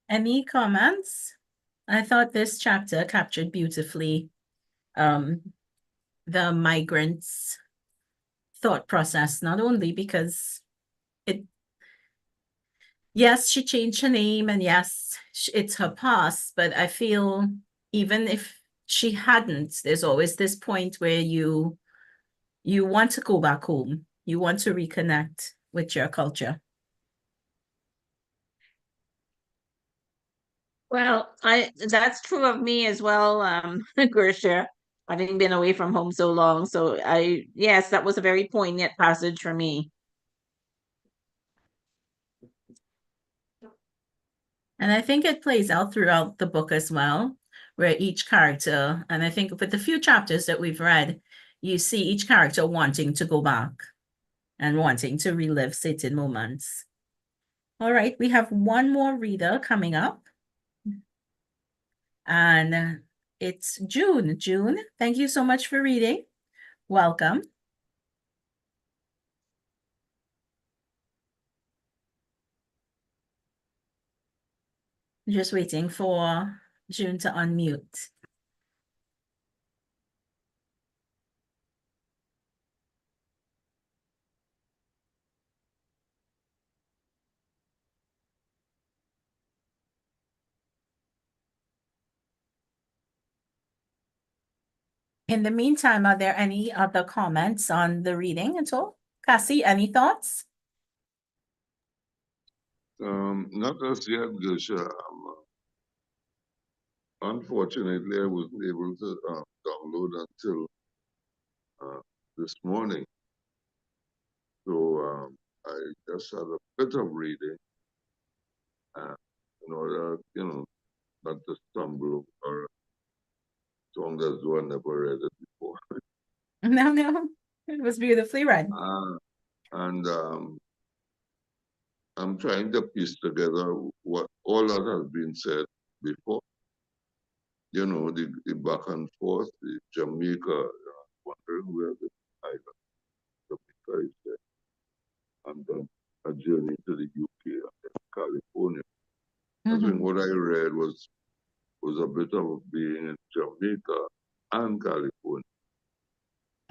Any comments? I thought this chapter captured beautifully the migrants' thought process, not only because yes, she changed her name and yes, it's her past, but I feel even if she hadn't, there's always this point where you want to go back home. You want to reconnect with your culture. Well, that's true of me as well, Gersha, having been away from home so long. So yes, that was a very poignant passage for me. And I think it plays out throughout the book as well, where each character, and I think with the few chapters that we've read, you see each character wanting to go back and wanting to relive certain moments. All right, we have one more reader coming up. And it's June. June, thank you so much for reading. Welcome. Just waiting for June to unmute. In the meantime, are there any other comments on the reading at all? Cassie, any thoughts? Not as yet, Gusha. Unfortunately, I wasn't able to download until this morning. So I just had a bit of reading in order, not to stumble or song as though I never read it before. No, it was beautifully read. And I'm trying to piece together what all that has been said before. The back and forth, the Jamaica, wondering where the island Jamaica is there, and then a journey to the UK and then California. I think what I read was a bit of being in Jamaica and California.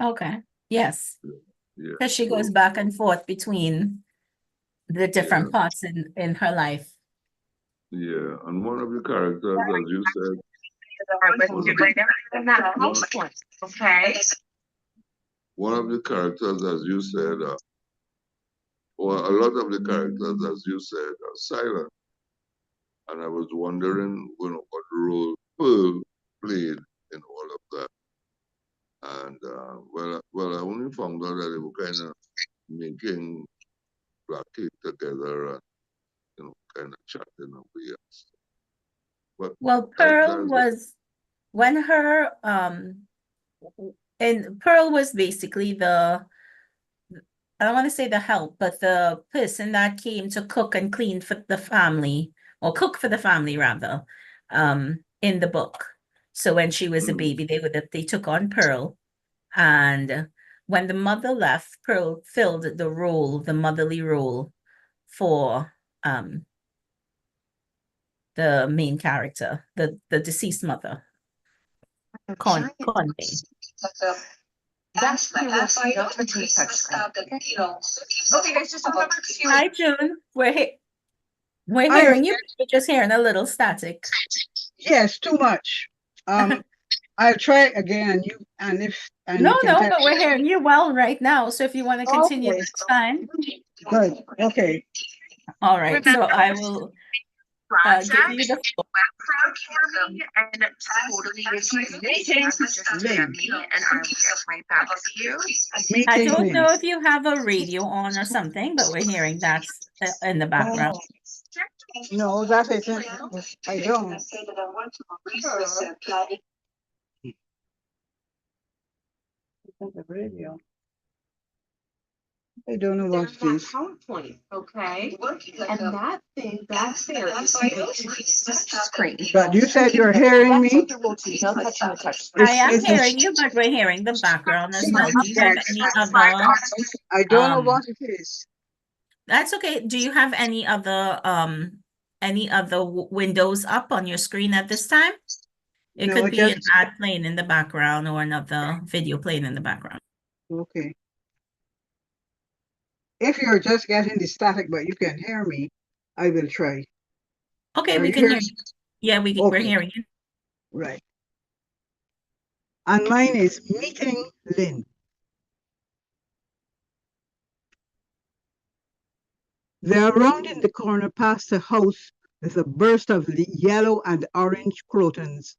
Okay, yes. Yeah. Because she goes back and forth between the different parts in her life. Yeah, and one of the characters, as you said, Okay. one of the characters, as you said, or a lot of the characters, as you said, are silent. And I was wondering, what role Pearl played in all of that. And well, I only found out that they were kind of making black cake together and kind of chatting away. But well, Pearl was when her and Pearl was basically I don't want to say the help, but the person that came to cook and clean for the family, or cook for the family rather, in the book. So when she was a baby, they took on Pearl, and when the mother left, Pearl filled the motherly role for the main character, the deceased mother, Conde. That's the Okay, guys, just Hi, June. We're hearing you. We're just hearing a little static. Yes, too much. I'll try again. No, but we're hearing you well right now. So if you want to continue, Okay. it's fine. Good. Okay. All right. So I will give you the floor. and totally right back to you. I don't know if you have a radio on or something, but we're hearing that in the background. No, that isn't. I don't. The radio. I don't know what it is. PowerPoint, okay? And that thing back there is the screen. But you said you're hearing me? I am hearing you, but we're hearing the background as well. Do you have any other? I don't know what it is. That's okay. Do you have any other windows up on your screen at this time? It could be an ad playing in the background or another video playing in the background. Okay. If you're just getting the static, but you can hear me, I will try. Okay, we can hear you. Yeah, we're hearing you. Right. And mine is Meeting Lynn. They are rounding the corner past a house with a burst of yellow and orange crotons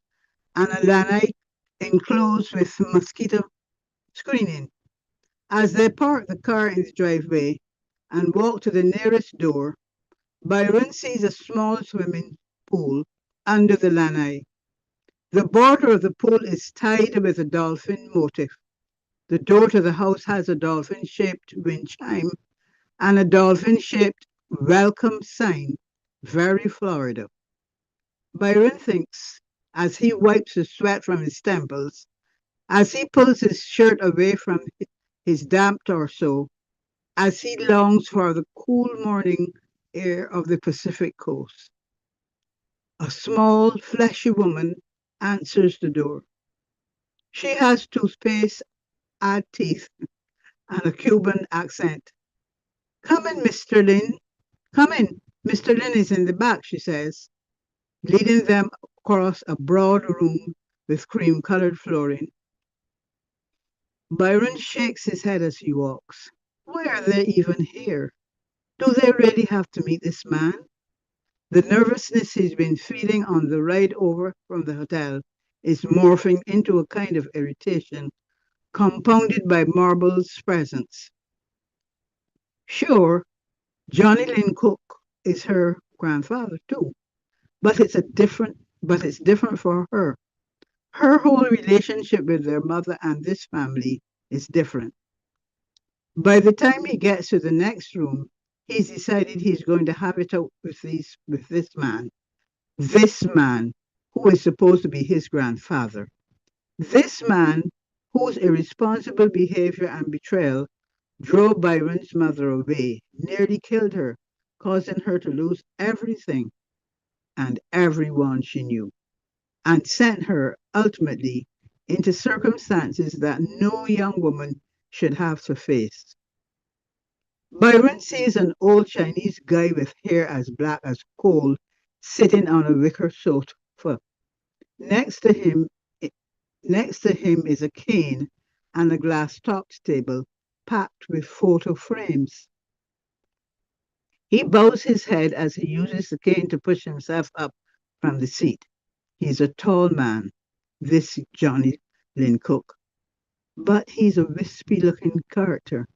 and a lanai enclosed with mosquito screening. As they park the car in the driveway and walk to the nearest door, Byron sees a small swimming pool under the lanai. The border of the pool is tied with a dolphin motif. The door to the house has a dolphin-shaped wind chime and a dolphin-shaped welcome sign, very Florida. Byron thinks, as he wipes the sweat from his temples, as he pulls his shirt away from his damp torso, as he longs for the cool morning air of the Pacific coast. A small, fleshy woman answers the door. She has toothpaste, add teeth, and a Cuban accent. Come in, Mr. Lin. Come in. Mr. Lin is in the back, she says, leading them across a broad room with cream-colored flooring. Byron shakes his head as he walks. Why are they even here? Do they really have to meet this man? The nervousness he's been feeling on the ride over from the hotel is morphing into a kind of irritation, compounded by Marble's presence. Sure, Johnny Lynn Cook is her grandfather too, but it's different for her. Her whole relationship with their mother and this family is different. By the time he gets to the next room, he's decided he's going to have it out with this man who is supposed to be his grandfather. This man whose irresponsible behavior and betrayal drove Byron's mother away, nearly killed her, causing her to lose everything and everyone she knew, and sent her ultimately into circumstances that no young woman should have to face. Byron sees an old Chinese guy with hair as black as coal sitting on a wicker sofa. Next to him, next to him is a cane and a glass topped table packed with photo frames. He bows his head as he uses the cane to push himself up from the seat. He's a tall man, this Johnny Lynn Cook, but he's a wispy looking character,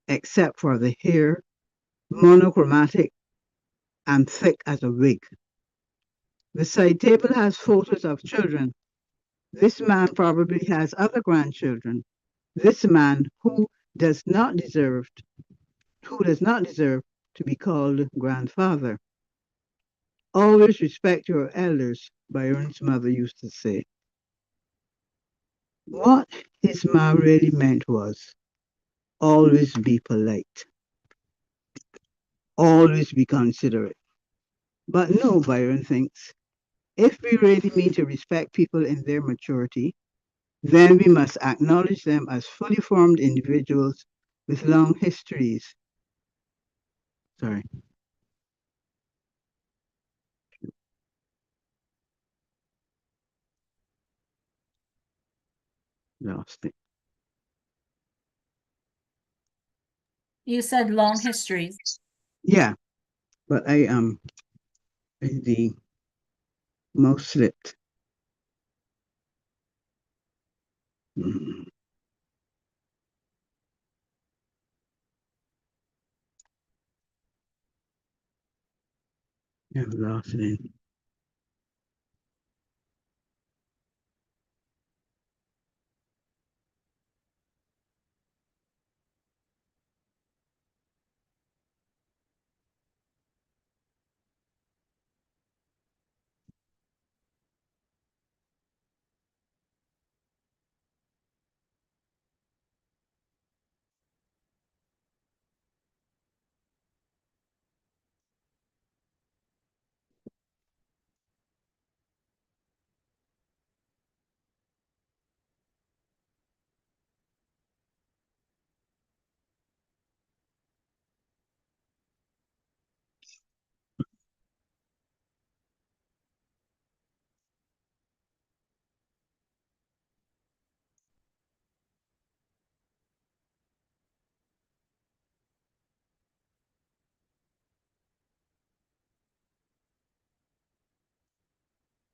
except for the hair, monochromatic and thick as a wig. The side table has photos of children. This man probably has other grandchildren. This man who does not deserve to be called grandfather. Always respect your elders, Byron's mother used to say. What his ma really meant was always be polite, always be considerate. But no, Byron thinks, if we really mean to respect people in their maturity, then we must acknowledge them as fully formed individuals with long histories. Sorry, lost it. You said long histories. Yeah, but the mouse slipped. Mm, I've lost it.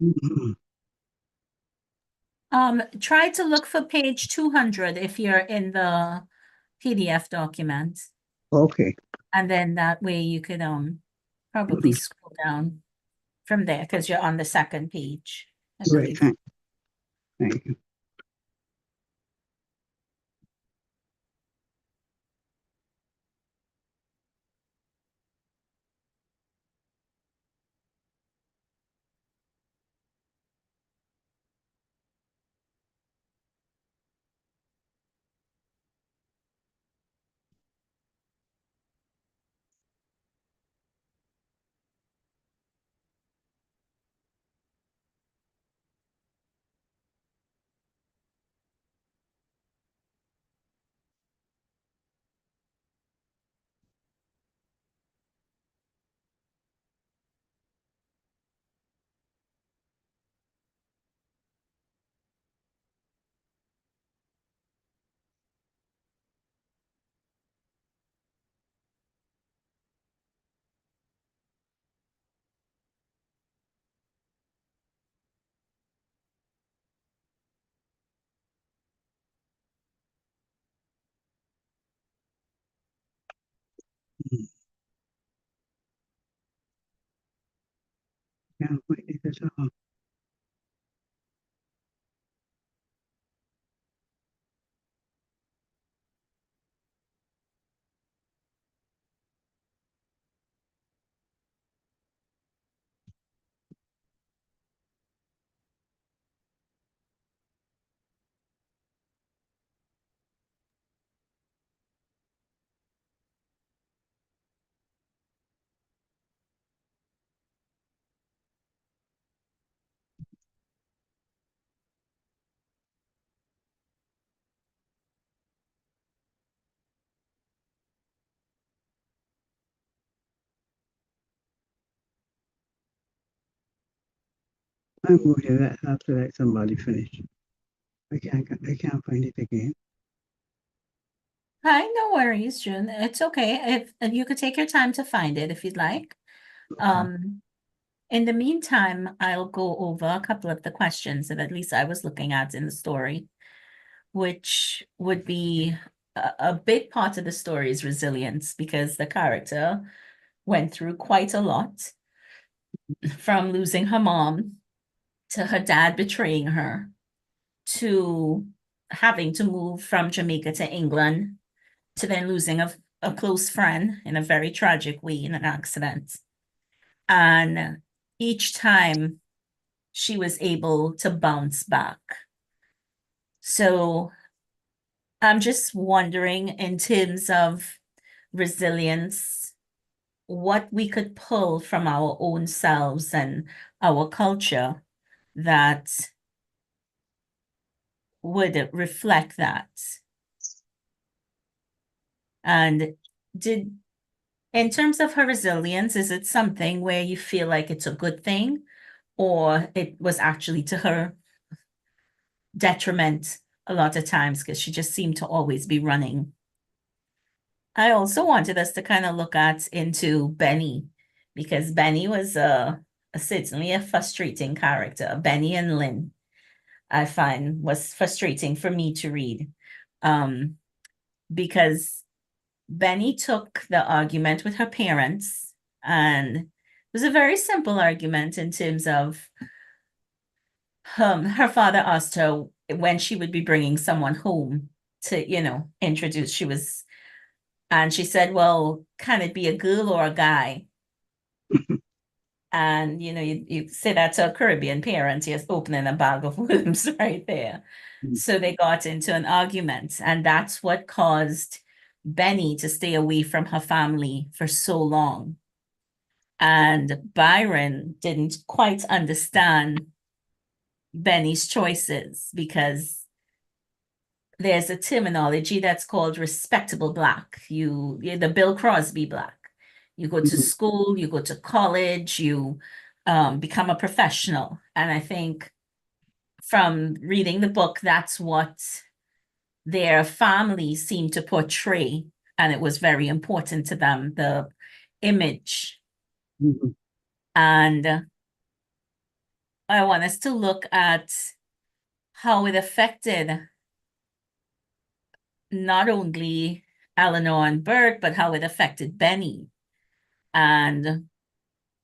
Mm, Try to look for page 200 if you're in the PDF document. Okay. And then that way you could probably Mhm. scroll down from there because you're on the second page, I Right. believe. Thank you. can't find it at all. I'm going to have to let somebody finish. I can't find it again. Hi, no worries, June. It's okay. If you could take your time to find it if you'd like. In the meantime, I'll go over a couple of the questions that at least I was looking at in the story, which would be a big part of the story is resilience because the character went through quite a lot from losing her mom to her dad betraying her to having to move from Jamaica to England to then losing a close friend in a very tragic way in an accident. And each time she was able to bounce back. So I'm just wondering, in terms of resilience, what we could pull from our own selves and our culture that would reflect that. And in terms of her resilience, is it something where you feel like it's a good thing, or it was actually to her detriment a lot of times because she just seemed to always be running? I also wanted us to kind of look at into Benny, because Benny was certainly a frustrating character. Benny and Lynn, I find, was frustrating for me to read, because Benny took the argument with her parents, and it was a very simple argument in terms of her father asked her when she would be bringing someone home to, introduce. And she said, well, can it be a girl or a guy? And, you say that to a Caribbean parent, you're opening a bag of worms right there. So they got into an argument, and that's what caused Benny to stay away from her family for so long. And Byron didn't quite understand Benny's choices because there's a terminology that's called respectable Black. You're the Bill Crosby Black. You go to school, you go to college, you become a professional. And I think from reading the book, that's what their family seemed to portray. And it was very important to them, the image. And I want us to look at how it affected not only Eleanor and Bert, but how it affected Benny and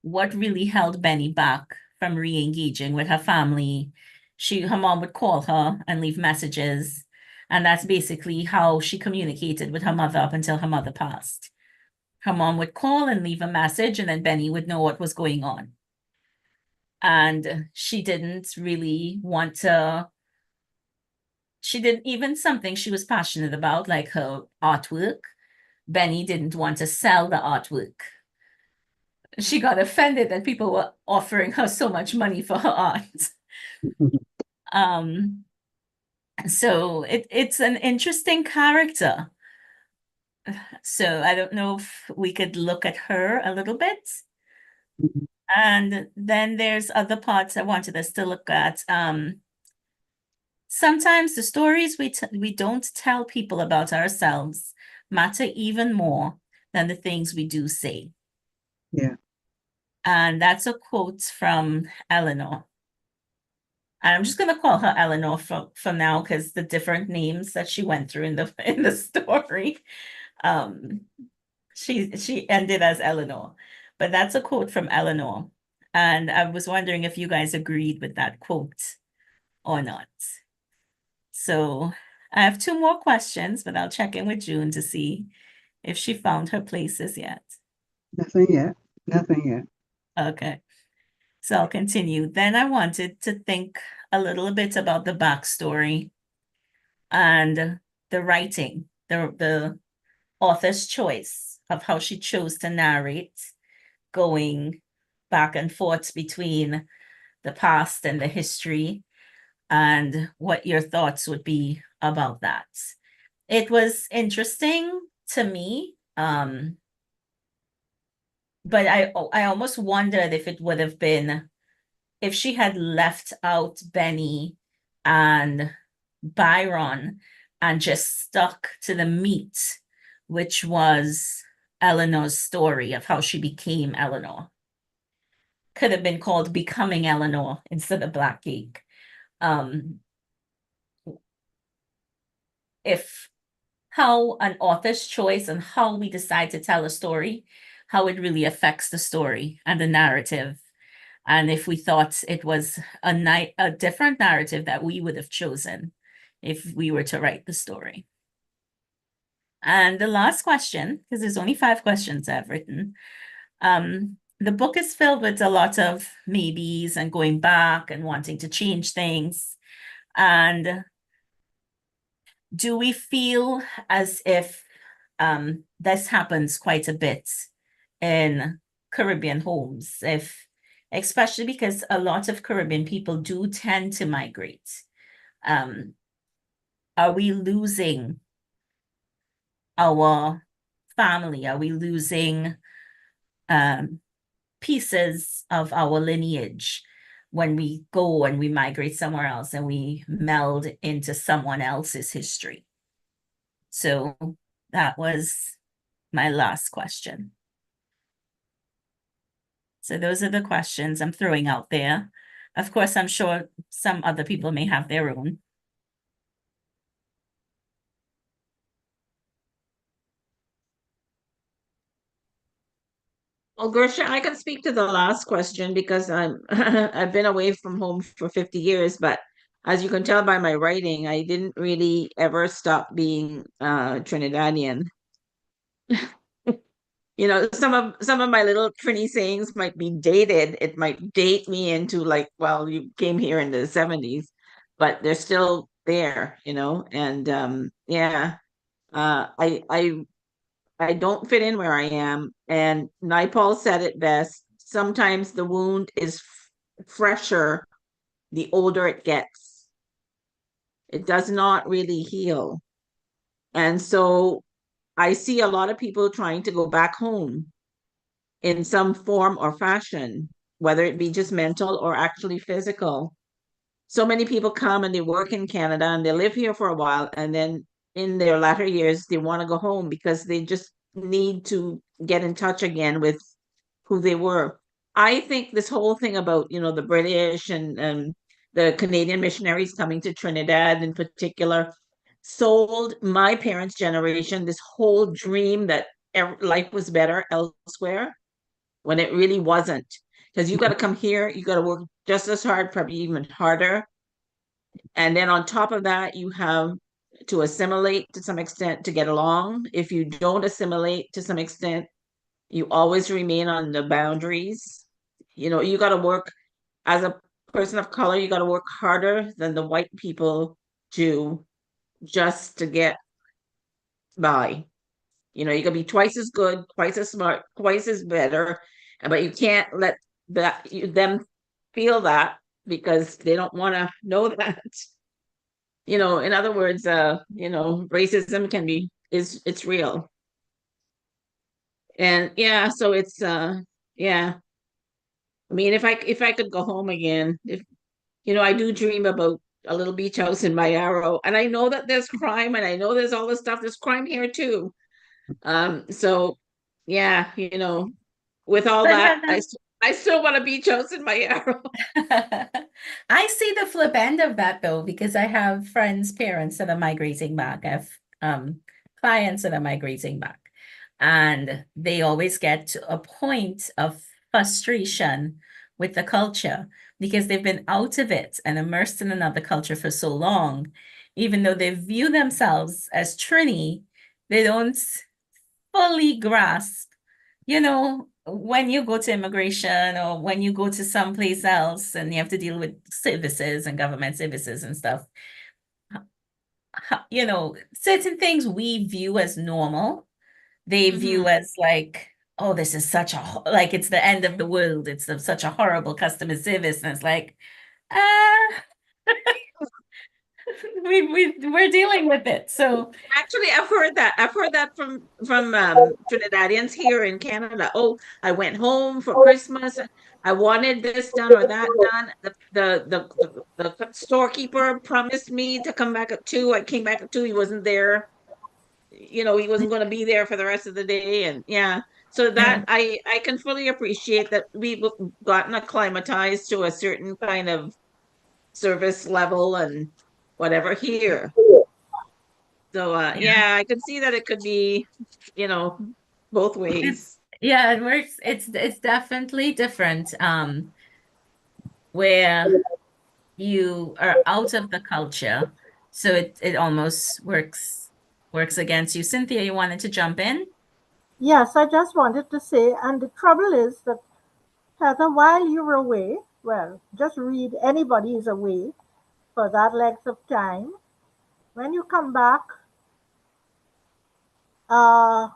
what really held Benny back from re-engaging with her family. Her mom would call her and leave messages, and that's basically how she communicated with her mother up until her mother passed. Her mom would call and leave a message, and then Benny would know what was going on. And she didn't really want to. She did even something she was passionate about, like her artwork. Benny didn't want to sell the artwork. She got offended that people were offering her so much money for her art. So it's an interesting character. So I don't know if we could look at her a little bit. And then there's other parts I wanted us to look at. Sometimes the stories we don't tell people about ourselves matter even more than the things we do say. Yeah. And that's a quote from Eleanor. And I'm just going to call her Eleanor for now because the different names that she went through in the story, she ended as Eleanor. But that's a quote from Eleanor. And I was wondering if you guys agreed with that quote or not. So I have two more questions, but I'll check in with June to see if she found her places yet. Nothing yet. Nothing yet. Okay. So I'll continue. Then I wanted to think a little bit about the backstory and the writing, the author's choice of how she chose to narrate, going back and forth between the past and the history, and what your thoughts would be about that. It was interesting to me, but I almost wondered if it would have been if she had left out Benny and Byron and just stuck to the meat, which was Eleanor's story of how she became Eleanor. Could have been called Becoming Eleanor instead of Black Cake. If how an author's choice and how we decide to tell a story, how it really affects the story and the narrative. And if we thought it was a different narrative that we would have chosen if we were to write the story. And the last question, because there's only 5 questions I've written, the book is filled with a lot of maybes and going back and wanting to change things. And do we feel as if this happens quite a bit in Caribbean homes, especially because a lot of Caribbean people do tend to migrate? Are we losing our family? Are we losing pieces of our lineage when we go and we migrate somewhere else and we meld into someone else's history? So that was my last question. So those are the questions I'm throwing out there. Of course, I'm sure some other people may have their own. Well, Gersha, I can speak to the last question because I've been away from home for 50 years, but as you can tell by my writing, I didn't really ever stop being Trinidadian. You know, some of my little Trini sayings might be dated. It might date me into like, well, you came here in the 70s, but they're still there, you know, and yeah. I don't fit in where I am. And Naipaul said it best. Sometimes the wound is fresher the older it gets. It does not really heal. And so I see a lot of people trying to go back home in some form or fashion, whether it be just mental or actually physical. So many people come and they work in Canada and they live here for a while, and then in their latter years they want to go home because they just need to get in touch again with who they were. I think this whole thing about, you know, the British and the Canadian missionaries coming to Trinidad in particular sold my parents' generation this whole dream that life was better elsewhere when it really wasn't. Because you got to come here, you got to work just as hard, probably even harder. And then on top of that, you have to assimilate to some extent to get along. If you don't assimilate to some extent, you always remain on the boundaries. You know, you got to work as a person of color, you got to work harder than the white people do just to get by. You know, you can be twice as good, twice as smart, twice as better, but you can't let them feel that because they don't want to know that. You know, in other words, you know, racism can be it's real. And yeah, so it's yeah. I mean, if I could go home again, if you know, I do dream about a little beach house in my arrow, and I know that there's crime, and I know there's all this stuff. There's crime here too. So yeah, you know, with all But that, Heather, I still want a beach house in my arrow. I see the flip end of that though, because I have friends, parents that are migrating back. I have clients that are migrating back. And they always get to a point of frustration with the culture because they've been out of it and immersed in another culture for so long. Even though they view themselves as Trini, they don't fully grasp, when you go to immigration or when you go to someplace else and you have to deal with services and government services and stuff, certain things we view as normal, they view as like, oh, this is like it's the end of the world. It's such a horrible customer service. And it's like, ah, we're dealing with it. So Actually, I've heard that. I've heard that from Trinidadians here in Canada. Oh, I went home for Christmas. I wanted this done or that done. The storekeeper promised me to come back at 2. I came back at 2. He wasn't there. He wasn't going to be there for the rest of the day. And yeah, so that I can fully appreciate that we've gotten acclimatized to a certain kind of service level and whatever here. So yeah, I could see that it could be, both ways. it works. It's definitely different. Where you are out of the culture, so it almost works against you. Cynthia, you wanted to jump in? Yes, I just wanted to say, and the trouble is that, Heather, while you were away, well, just read anybody is away for that length of time. When you come back, uh,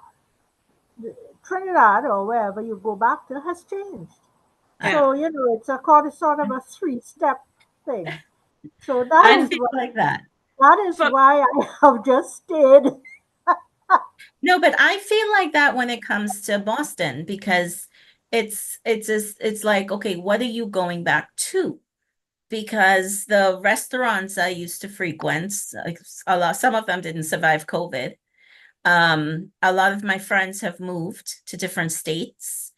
Trinidad or wherever you go back to has changed. So, it's sort of a 3-step thing. So I feel like that. That is why I have just stayed. No, but I feel like that when it comes to Boston because it's like, okay, what are you going back to? Because the restaurants I used to frequent, like some of them didn't survive COVID. A lot of my friends have moved to different states.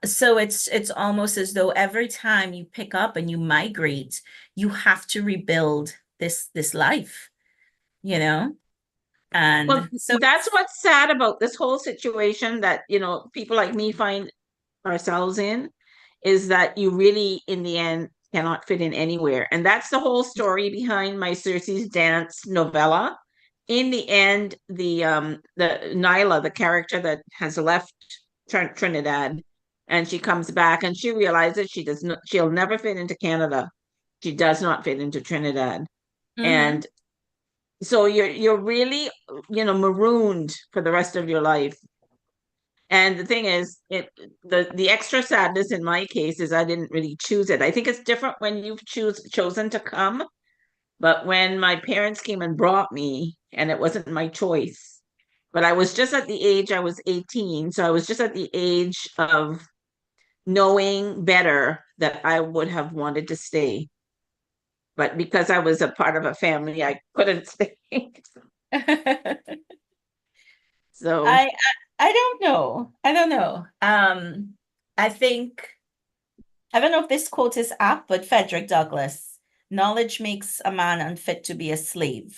So it's almost as though every time you pick up and you migrate, you have to rebuild this life, And Well, so that's what's sad about this whole situation that, people like me find ourselves in, is that you really, in the end, cannot fit in anywhere. And that's the whole story behind my Circe's Dance novella. In the end, the Nyla, the character that has left Trinidad, and she comes back and she realizes she'll never fit into Canada. She does not fit into Trinidad. And so you're really, marooned for the rest of your life. And the thing is, the extra sadness in my case is I didn't really choose it. I think it's different when you've chosen to come, but when my parents came and brought me, and it wasn't my choice, but I was just at the age, I was 18, so I was just at the age of knowing better that I would have wanted to stay. But because I was a part of a family, I couldn't stay. So I don't know. I don't know. I think I don't know if this quote is apt, but Frederick Douglass, knowledge makes a man unfit to be a slave.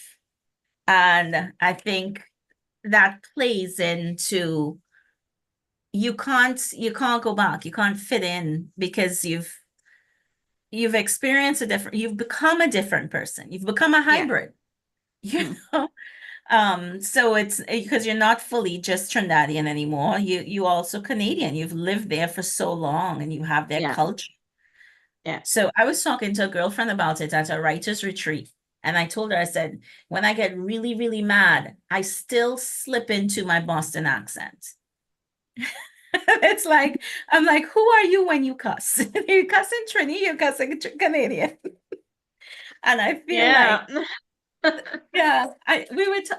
And I think that plays into you can't go back. You can't fit in because you've experienced you've become a different person. You've become a hybrid. You know? So it's because you're not fully just Trinidadian anymore. You also Canadian. You've lived there for so long and you have their culture. Yeah. So I was talking to a girlfriend about it at a writer's retreat. And I told her, I said, when I get really, really mad, I still slip into my Boston accent. It's like, I'm like, who are you when you cuss? You cussing Trini, you cussing Canadian. And I feel like yeah,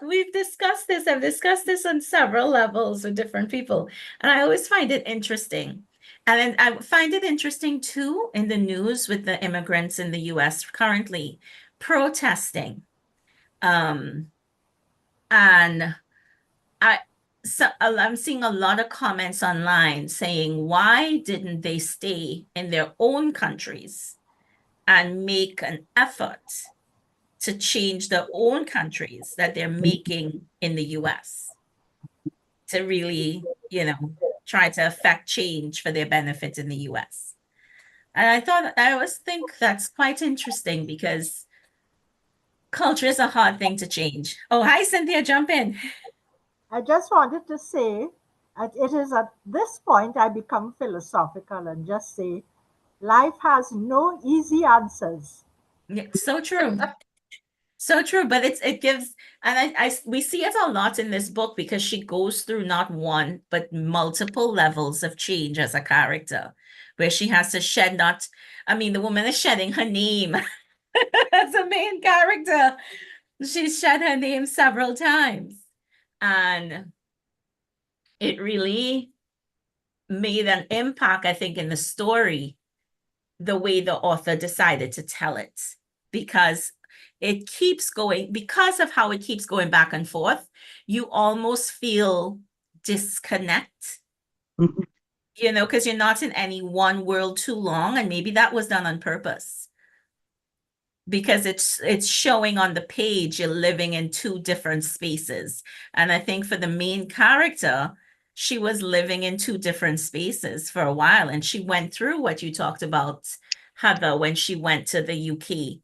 we've discussed this. I've discussed this on several levels with different people, and I always find it interesting. And then I find it interesting too in the news with the immigrants in the US currently protesting. And I'm seeing a lot of comments online saying, why didn't they stay in their own countries and make an effort to change their own countries that they're making in the US to really, try to affect change for their benefit in the US. And I always think that's quite interesting because culture is a hard thing to change. Oh, hi, Cynthia, jump in. I just wanted to say that it is at this point I become philosophical and just say life has no easy answers. Yeah, so true. So true, but it gives, and we see it a lot in this book because she goes through not one but multiple levels of change as a character, where she has to shed not, I mean, the woman is shedding her name as a main character. She's shed her name several times, and it really made an impact, I think, in the story, the way the author decided to tell it, because it keeps going, because of how it keeps going back and forth, you almost feel disconnect, Mhm. because you're not in any one world too long, and maybe that was done on purpose because it's showing on the page you're living in two different spaces. And I think for the main character, she was living in two different spaces for a while, and she went through what you talked about, Heather, when she went to the UK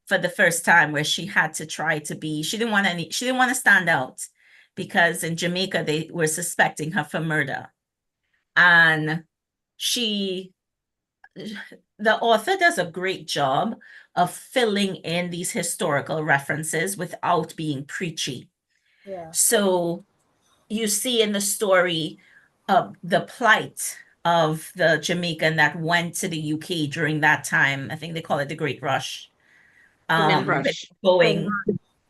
for the first time, where she had to try to be, she didn't want to stand out because in Jamaica they were suspecting her for murder. And she the author does a great job of filling in these historical references without being preachy. Yeah, So you see in the story the plight of the Jamaican that went to the UK during that time. I think they call it the Great Rush. Windrush. Windrush. Going,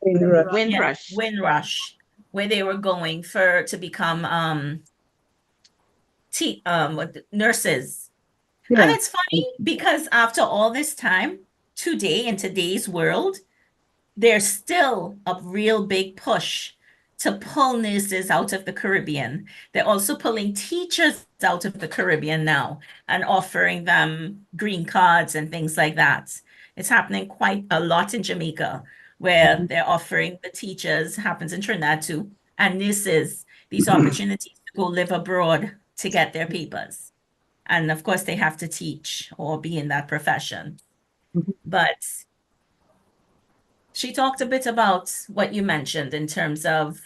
Windrush. Windrush. yeah, Windrush. Windrush, where they were going to become nurses. And Yeah. it's funny because after all this time, today, in today's world, there's still a real big push to pull nurses out of the Caribbean. They're also pulling teachers out of the Caribbean now and offering them green cards and things like that. It's happening quite a lot in Jamaica, where Mhm. they're offering the teachers, happens in Trinidad too, and nurses these opportunities to go live abroad to get their papers. And of course, they have to teach or be in that profession. Mhm. But she talked a bit about what you mentioned in terms of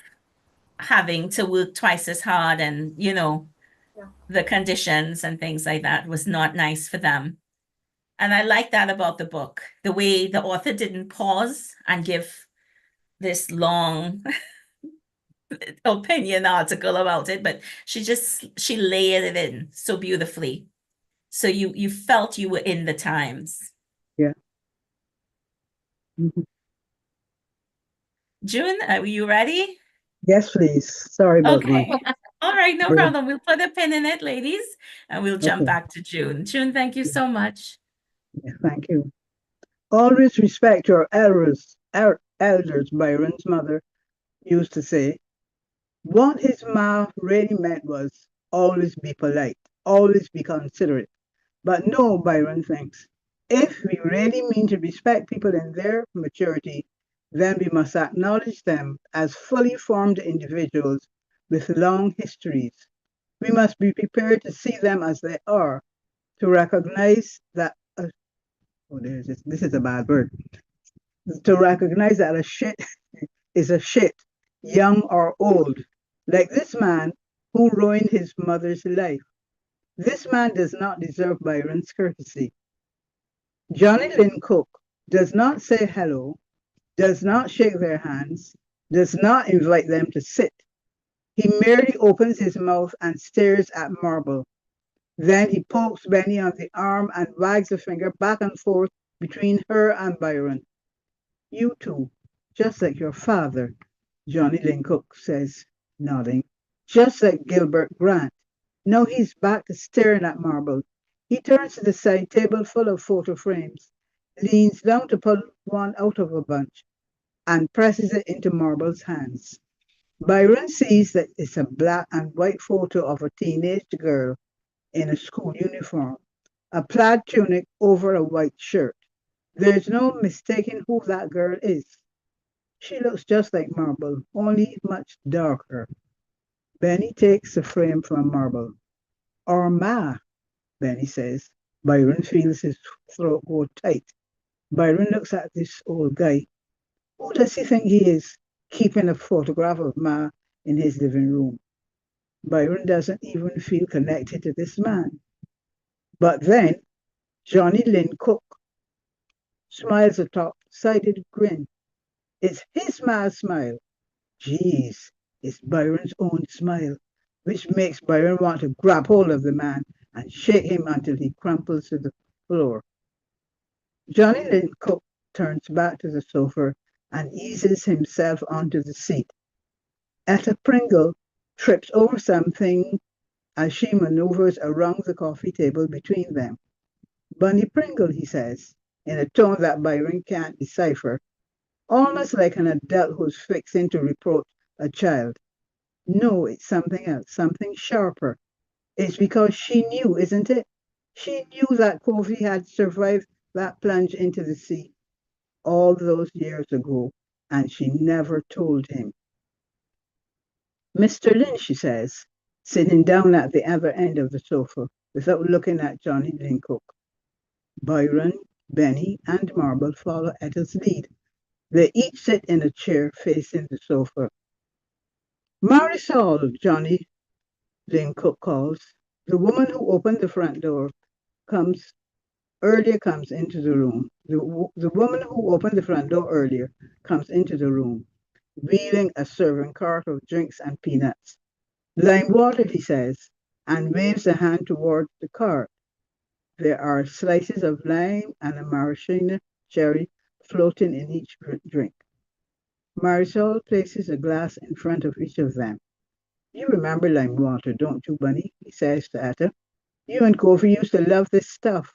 having to work twice as hard, and, Yeah. the conditions and things like that was not nice for them. And I like that about the book, the way the author didn't pause and give this long opinion article about it, but she layered it in so beautifully. So you felt you were in the times. Yeah. Mhm. June, are you ready? Yes, please. Sorry about my Okay. All right, no break. problem. We'll put a pin in it, ladies, and we'll jump Okay. back to June. June, thank you so much. Yeah, thank you. Always respect your elders, Byron's mother used to say. What his ma really meant was always be polite, always be considerate. But no, Byron thinks, if we really mean to respect people in their maturity, then we must acknowledge them as fully formed individuals with long histories. We must be prepared to see them as they are, to recognize that, this is a bad word, to recognize that a shit is a shit, young or old, like this man who ruined his mother's life. This man does not deserve Byron's courtesy. Johnny Lynn Cook does not say hello, does not shake their hands, does not invite them to sit. He merely opens his mouth and stares at Marble. Then he pokes Benny on the arm and wags a finger back and forth between her and Byron. You two, just like your father, Johnny Lynn Cook says, nodding. Just like Gilbert Grant. Now he's back to staring at Marble. He turns to the side table full of photo frames, leans down to pull one out of a bunch, and presses it into Marble's hands. Byron sees that it's a black and white photo of a teenage girl in a school uniform, a plaid tunic over a white shirt. There's no mistaking who that girl is. She looks just like Marble, only much darker. Benny takes the frame from Marble. Or Ma, Benny says. Byron feels his throat go tight. Byron looks at this old guy. Who does he think he is, keeping a photograph of Ma in his living room? Byron doesn't even feel connected to this man. But then Johnny Lynn Cook smiles a top-sided grin. It's his Ma's smile. Geez, it's Byron's own smile, which makes Byron want to grab hold of the man and shake him until he crumples to the floor. Johnny Lynn Cook turns back to the sofa and eases himself onto the seat. Etta Pringle trips over something as she maneuvers around the coffee table between them. Bunny Pringle, he says, in a tone that Byron can't decipher, almost like an adult who's fixing to reproach a child. No, it's something else, something sharper. It's because she knew, isn't it? She knew that Kofi had survived that plunge into the sea all those years ago, and she never told him. Mr. Lynn, she says, sitting down at the other end of the sofa without looking at Johnny Lynn Cook. Byron, Benny, and Marble follow Etta's lead. They each sit in a chair facing the sofa. Marisol, Johnny Lynn Cook calls. The woman who opened the front door comes comes into the room. The woman who opened the front door earlier comes into the room, wheeling a serving cart of drinks and peanuts. Lime water, he says, and waves a hand toward the cart. There are slices of lime and a maraschino cherry floating in each drink. Marisol places a glass in front of each of them. You remember lime water, don't you, Bunny? He says to Etta. You and Kofi used to love this stuff.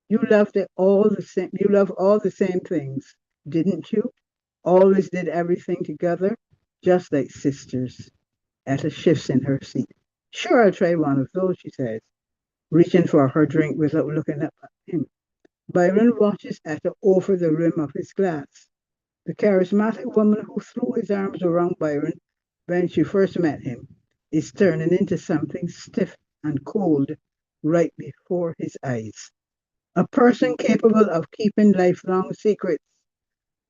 You loved it all the same. You love all the same things, didn't you? Always did everything together, just like sisters. Etta shifts in her seat. Sure, I'll try one of those, she says, reaching for her drink without looking up at him. Byron watches Etta over the rim of his glass. The charismatic woman who threw his arms around Byron when she first met him is turning into something stiff and cold right before his eyes. A person capable of keeping lifelong secrets,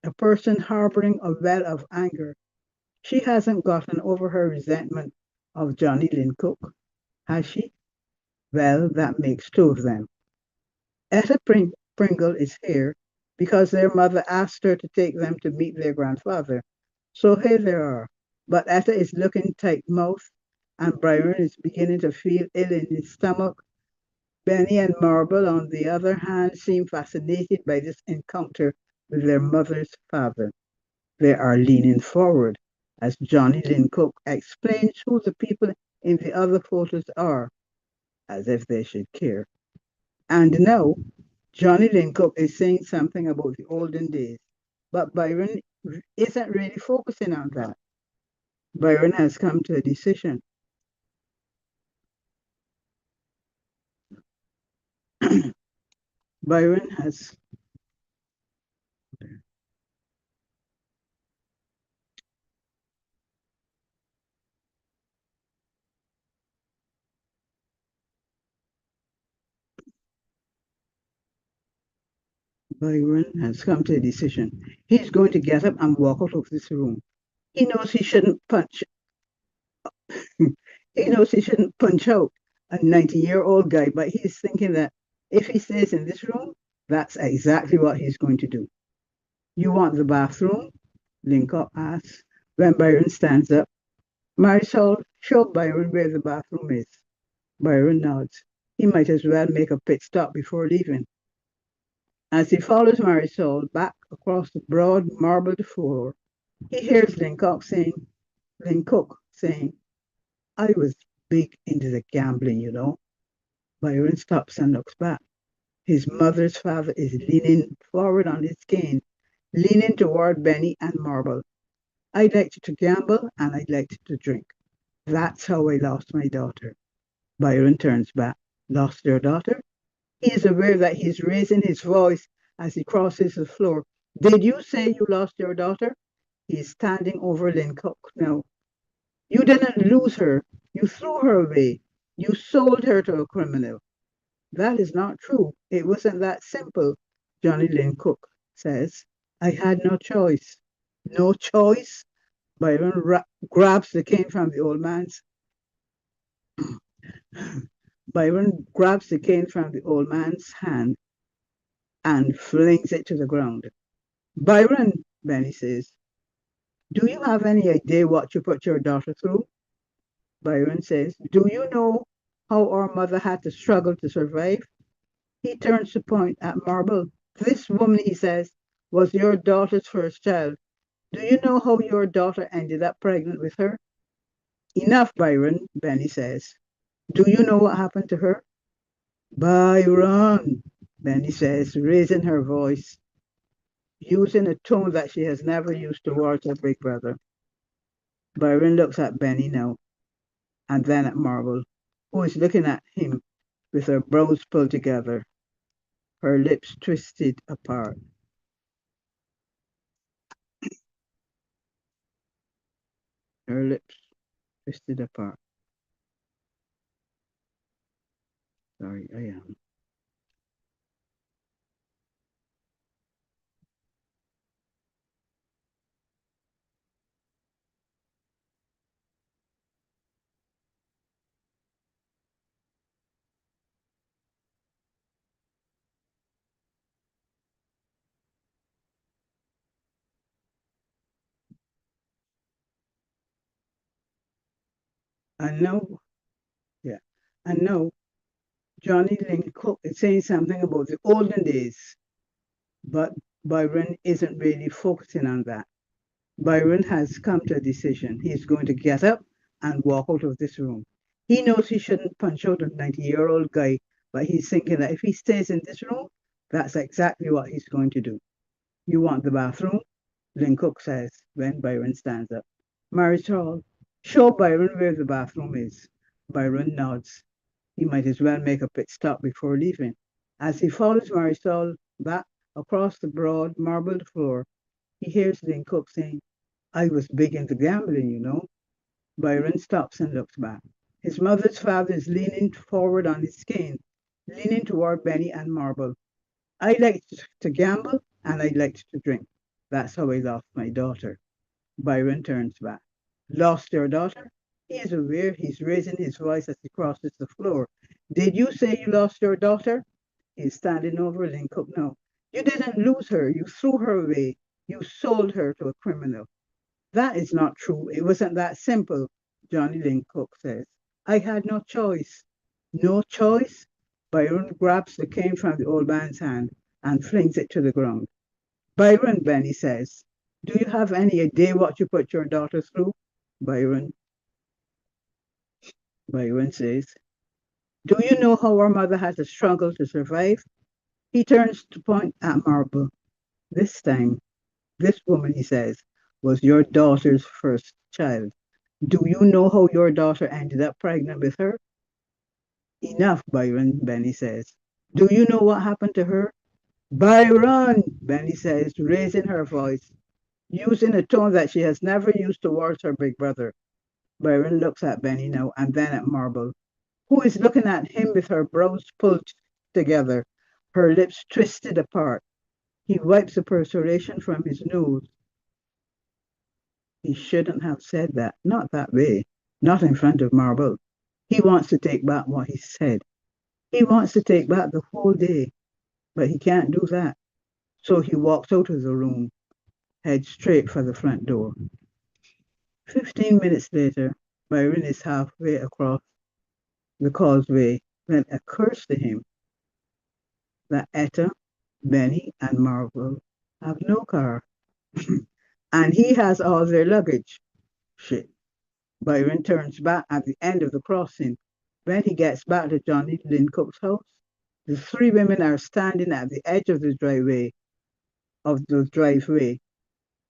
a person harboring a well of anger. She hasn't gotten over her resentment of Johnny Lynn Cook, has she? Well, that makes two of them. Etta Pringle is here because their mother asked her to take them to meet their grandfather. So here they are. But Etta is looking tight-mouthed, and Byron is beginning to feel ill in his stomach. Benny and Marble, on the other hand, seem fascinated by this encounter with their mother's father. They are leaning forward as Johnny Lynn Cook explains who the people in the other photos are, as if they should care. And now, Johnny Lynn Cook is saying something about the olden days, but Byron isn't really focusing on that. Byron has come to a decision. Byron has Byron has come to a decision. He's going to get up and walk out of this room. He knows he shouldn't punch. He knows he shouldn't punch out a 90-year-old guy, but he's thinking that if he stays in this room, that's exactly what he's going to do. You want the bathroom? Lincoln asks when Byron stands up. Marisol, show Byron where the bathroom is. Byron nods. He might as well make a pit stop before leaving. As he follows Marisol back across the broad marbled floor, he hears Lincock saying, I was big into the gambling, you know. Byron stops and looks back. His mother's father is leaning forward on his cane, leaning toward Benny and Marble. I liked to gamble and I liked to drink. That's how I lost my daughter. Byron turns back. Lost your daughter? He is aware that he's raising his voice as he crosses the floor. Did you say you lost your daughter? He is standing over Lincock now. You didn't lose her. You threw her away. You sold her to a criminal. That is not true. It wasn't that simple, Johnny Lynn Cook says. I had no choice. No choice? Byron grabs the cane from the old man's. Byron grabs the cane from the old man's hand and flings it to the ground. Byron, Benny says, do you have any idea what you put your daughter through? Byron says, do you know how our mother had to struggle to survive? He turns to point at Marble. This woman, he says, was your daughter's first child. Do you know how your daughter ended up pregnant with her? Enough, Byron, Benny says. Do you know what happened to her? Byron, Benny says, raising her voice, using a tone that she has never used towards her big brother. Byron looks at Benny now, and then at Marble, who is looking at him with her brows pulled together, her lips twisted apart. Her lips twisted apart. Sorry, I am. And now, yeah, and now Johnny Lynn Cook is saying something about the olden days, but Byron isn't really focusing on that. Byron has come to a decision. He's going to get up and walk out of this room. He knows he shouldn't punch out a 90-year-old guy, but he's thinking that if he stays in this room, that's exactly what he's going to do. You want the bathroom? Lynn Cook says when Byron stands up. Marisol, show Byron where the bathroom is. Byron nods. He might as well make a pit stop before leaving. As he follows Marisol back across the broad marbled floor, he hears Lynn Cook saying, I was big into gambling, you know. Byron stops and looks back. His mother's father is leaning forward on his cane, leaning toward Benny and Marble. I liked to gamble and I liked to drink. That's how I lost my daughter. Byron turns back. Lost your daughter? He is aware he's raising his voice as he crosses the floor. Did you say you lost your daughter? He's standing over Lynn Cook now. You didn't lose her. You threw her away. You sold her to a criminal. That is not true. It wasn't that simple, Johnny Lynn Cook says. I had no choice. No choice? Byron grabs the cane from the old man's hand and flings it to the ground. Byron, Benny says, do you have any idea what you put your daughter through? Byron. Byron says, do you know how our mother had to struggle to survive? He turns to point at Marble. This time, this woman, he says, was your daughter's first child. Do you know how your daughter ended up pregnant with her? Enough, Byron, Benny says. Do you know what happened to her? Byron, Benny says, raising her voice, using a tone that she has never used towards her big brother. Byron looks at Benny now and then at Marble, who is looking at him with her brows pulled together, her lips twisted apart. He wipes the perspiration from his nose. He shouldn't have said that. Not that way. Not in front of Marble. He wants to take back what he said. He wants to take back the whole day, but he can't do that. So he walks out of the room, heads straight for the front door. 15 minutes later, Byron is halfway across the causeway when it occurs to him that Etta, Benny, and Marble have no car. And he has all their luggage. Shit. Byron turns back at the end of the crossing. When he gets back to Johnny Lynn Cook's house, the three women are standing at the edge of the driveway,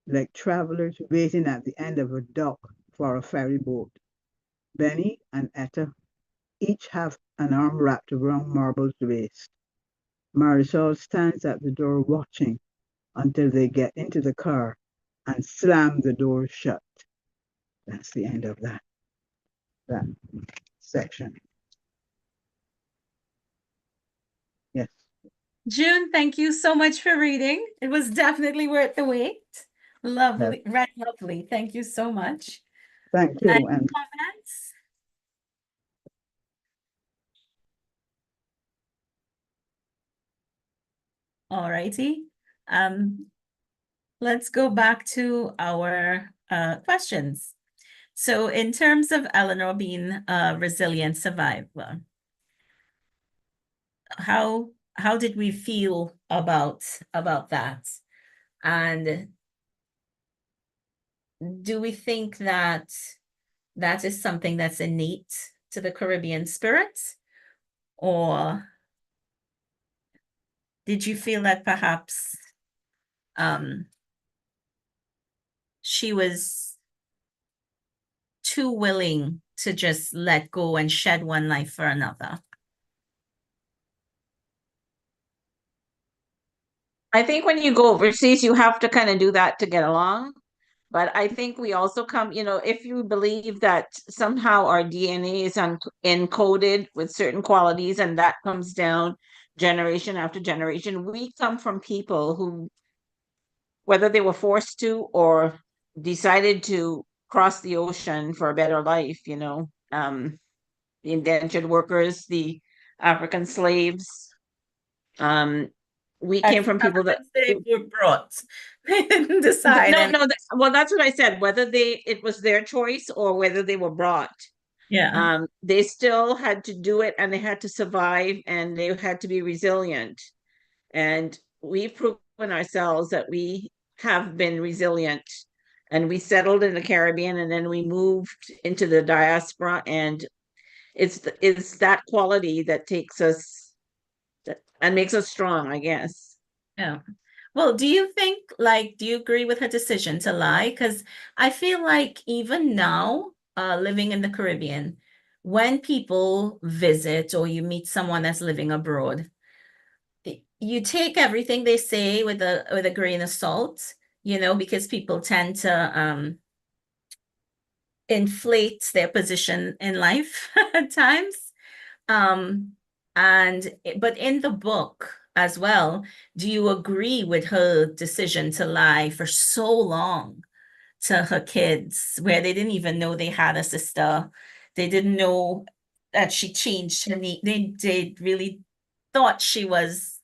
like travelers waiting at the end of a dock for a ferry boat. Benny and Etta each have an arm wrapped around Marble's waist. Marisol stands at the door watching until they get into the car and slam the door shut. That's the end of that section. June, thank you so much for reading. It was definitely worth the wait. Lovely, right, lovely. Thank you so much. Thank Any you. And comments? All righty. Let's go back to our questions. So in terms of Eleanor being a resilient survivor, how did we feel about that? And do we think that that is something that's innate to the Caribbean spirit? Or did you feel that perhaps she was too willing to just let go and shed one life for another? I think when you go overseas, you have to kind of do that to get along. But I think we also come, if you believe that somehow our DNA is encoded with certain qualities and that comes down generation after generation, we come from people who, whether they were forced to or decided to cross the ocean for a better life, the indentured workers, the African slaves. We came from people that They were brought. They didn't decide. well, that's what I said. Whether it was their choice or whether they were brought, Yeah. they still had to do it, and they had to survive, and they had to be resilient. And we've proven ourselves that we have been resilient. And we settled in the Caribbean, and then we moved into the diaspora, and it's that quality that takes us and makes us strong, I guess. Yeah. Well, do you think, do you agree with her decision to lie? Because I feel like even now, living in the Caribbean, when people visit or you meet someone that's living abroad, you take everything they say with a grain of salt, because people tend to inflate their position in life at times. But in the book as well, do you agree with her decision to lie for so long to her kids, where they didn't even know they had a sister? They didn't know that she changed her name. They really thought she was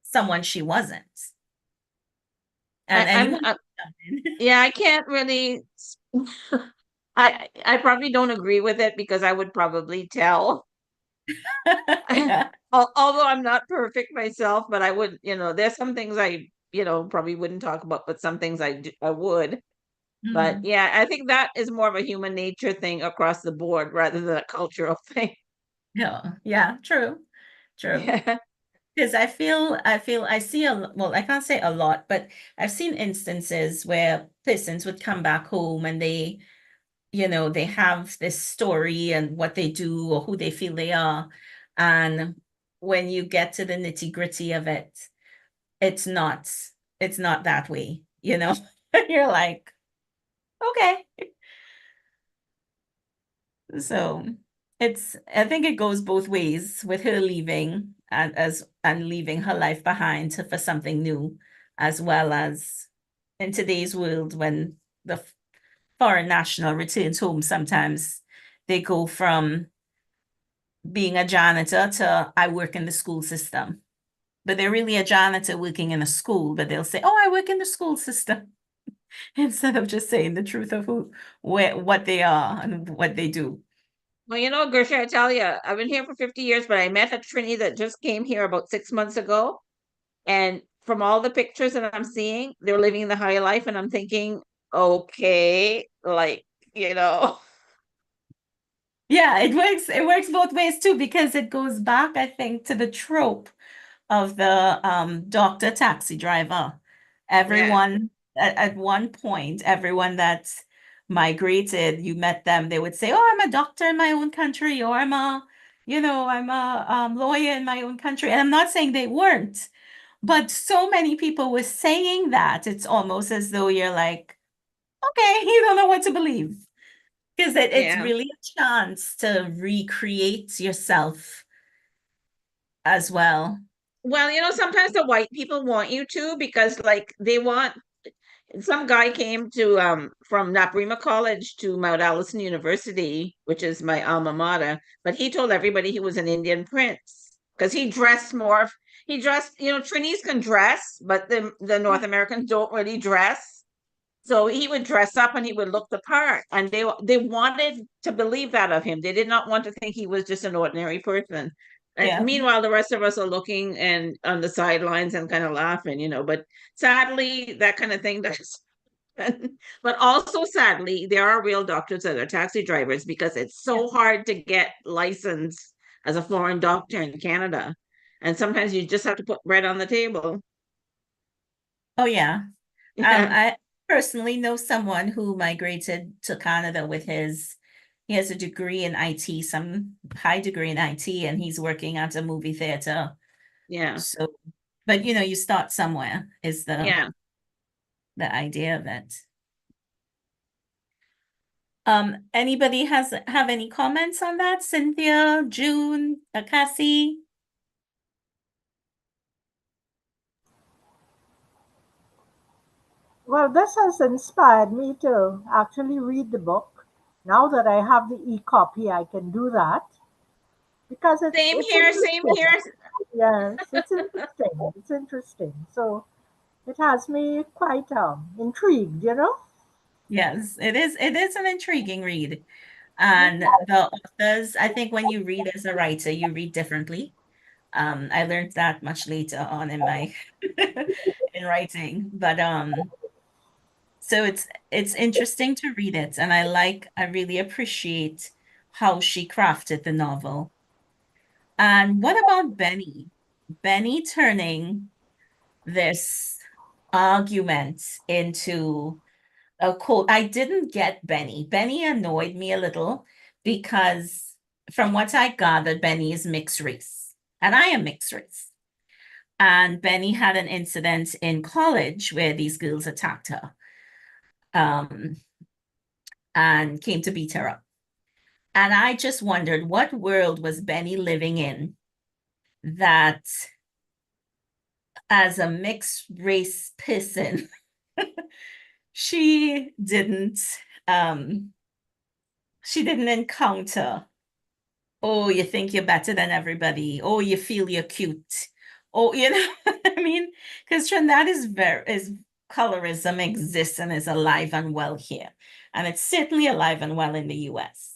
someone she wasn't. And I'm anyone yeah, I can't really I probably don't agree with it because I would probably tell. yeah. Although I'm not perfect myself, but I would, there's some things I, probably wouldn't talk about, but some things I would. But Mhm. yeah, I think that is more of a human nature thing across the board rather than a cultural thing. Yeah, true. True. Yeah. Because I see well, I can't say a lot, but I've seen instances where persons would come back home and they have this story and what they do or who they feel they are. And when you get to the nitty-gritty of it, it's not, it's not that way, You're like, okay. So I think it goes both ways with her leaving and leaving her life behind for something new, as well as in today's world when the foreign national returns home, sometimes they go from being a janitor to I work in the school system. But they're really a janitor working in a school, but they'll say, "Oh, I work in the school system," instead of just saying the truth of what they are and what they do. Well, Gersha, I tell you, I've been here for 50 years, but I met a Trini that just came here about 6 months ago. And from all the pictures that I'm seeing, they're living the high life. And I'm thinking, okay, you know. Yeah, it works both ways too, because it goes back, I think, to the trope of the doctor taxi driver. Everyone at one point, everyone that's migrated, you met them, they would say, "Oh, I'm a doctor in my own country," or I'm a lawyer in my own country. And I'm not saying they weren't, but so many people were saying that it's almost as though you're like, okay, you don't know what to believe. Because it's Yeah. really a chance to recreate yourself as well. Well, sometimes the white people want you to because like they want some guy came to from Naprima College to Mount Allison University, which is my alma mater, but he told everybody he was an Indian prince because he dressed more. He dressed, Trinis can dress, but the North Americans don't really dress. So he would dress up and he would look the part, and they wanted to believe that of him. They did not want to think he was just an ordinary person. And Yeah. meanwhile, the rest of us are looking and on the sidelines and kind of laughing, But sadly, that kind of thing does. But also, sadly, there are real doctors that are taxi drivers because it's so hard to get licensed as a foreign doctor in Canada. And sometimes you just have to put bread on the table. Oh, yeah. Yeah. I personally know someone who migrated to Canada with he has a degree in IT, some high degree in IT, and he's working at a movie theater. Yeah. So, but you start somewhere is Yeah. the idea of it. Anybody have any comments on that? Cynthia, June, Cassie? Well, this has inspired me to actually read the book. Now that I have the e-copy, I can do that because Same it's here, same interesting. here. Yes, it's interesting. It's interesting. So it has me quite intrigued, Yes, it is. It is an intriguing read. And the authors, I think when you read as a writer, you read differently. I learned that much later on in my in writing. But so it's interesting to read it, and I really appreciate how she crafted the novel. And what about Benny? Benny turning this argument into a quote. I didn't get Benny. Benny annoyed me a little because from what I gathered, Benny is mixed race, and I am mixed race. And Benny had an incident in college where these girls attacked her, um, and came to beat her up. And I just wondered what world was Benny living in that as a mixed race person, she didn't um she didn't encounter, oh, you think you're better than everybody, oh, you feel you're cute, oh, what I mean, because Trinidad is colorism exists and is alive and well here, and it's certainly alive and well in the US.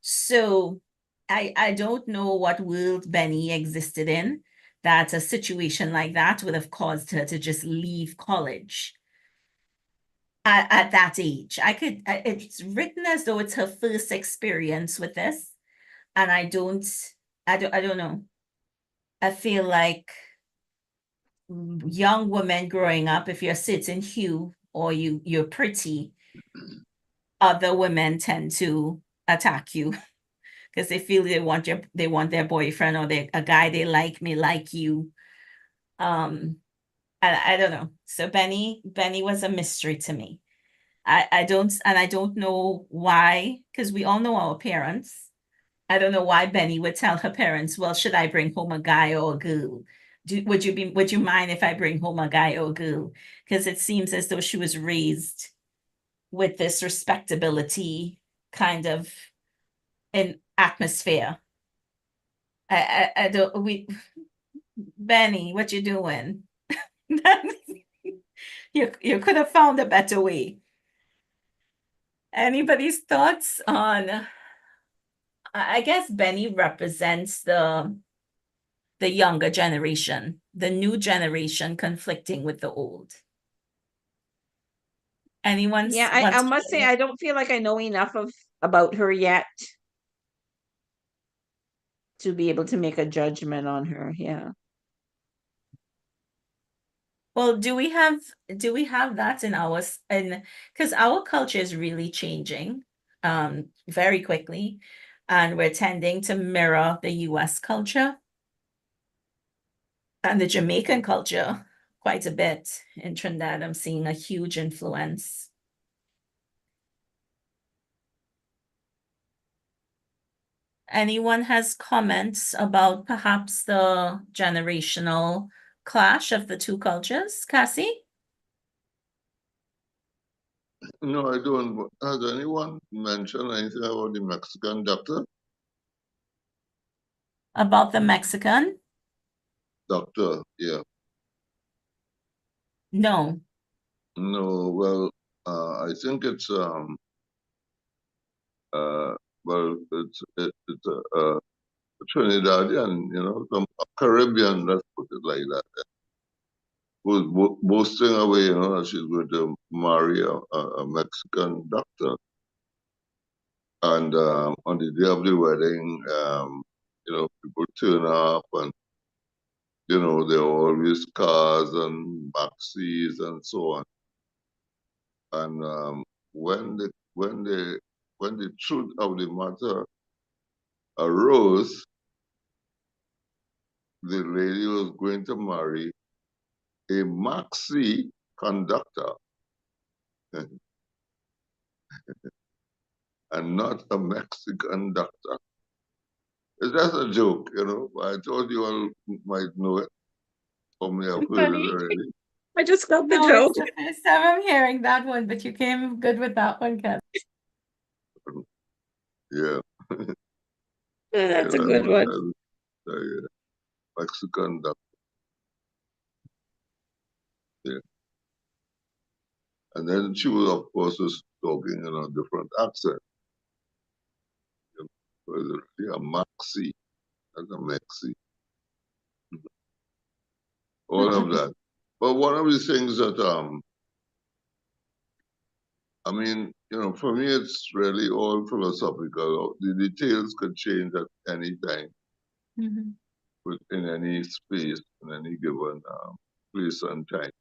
So I don't know what world Benny existed in that a situation like that would have caused her to just leave college at that age. It's written as though it's her first experience with this, and I don't know. I feel like young women growing up, if you're certain hue or you're pretty, other women tend to attack you because they feel they want their boyfriend or a guy they may like you. I don't know. So Benny was a mystery to me. I don't know why, because we all know our parents. I don't know why Benny would tell her parents, well, should I bring home a guy or a girl? Would you mind if I bring home a guy or a girl? Because it seems as though she was raised with this respectability kind of an atmosphere. I don't we Benny, what you doing? You could have found a better way. Anybody's thoughts on, I guess Benny represents the younger generation, the new generation conflicting with the old. Anyone's Yeah, I must say I don't feel like I know enough about her yet to be able to make a judgment on her. Yeah. Well, do we have that in because our culture is really changing very quickly, and we're tending to mirror the US culture and the Jamaican culture quite a bit in Trinidad. I'm seeing a huge influence. anyone has comments about perhaps the generational clash of the two cultures? Cassie? No, I don't. Has anyone mentioned anything about the Mexican doctor? About the Mexican? Doctor, yeah. No. No, well, I think it's it's a Trinidadian, some Caribbean, let's put it like that. Who's boasting away, that she's going to marry a Mexican doctor. And on the day of the wedding, people turn up and, there are always cars and maxis and so on. And when the truth of the matter arose, the lady was going to marry a maxi conductor and not a Mexican doctor. It's just a joke, I thought you all might know it, or may have heard it already. I just got the No, joke. it's the first time I'm hearing that one, but you came good with that one, Cassie. Yeah. That's a Yeah, good one. yeah. Mexican doctor. Yeah. And then she was, of course, was talking in a different accent. It was really a maxi, not a maxi. All of that. But one of the things that I mean, for me, it's really all philosophical. The details could change at any time, in any space, in any given place and time.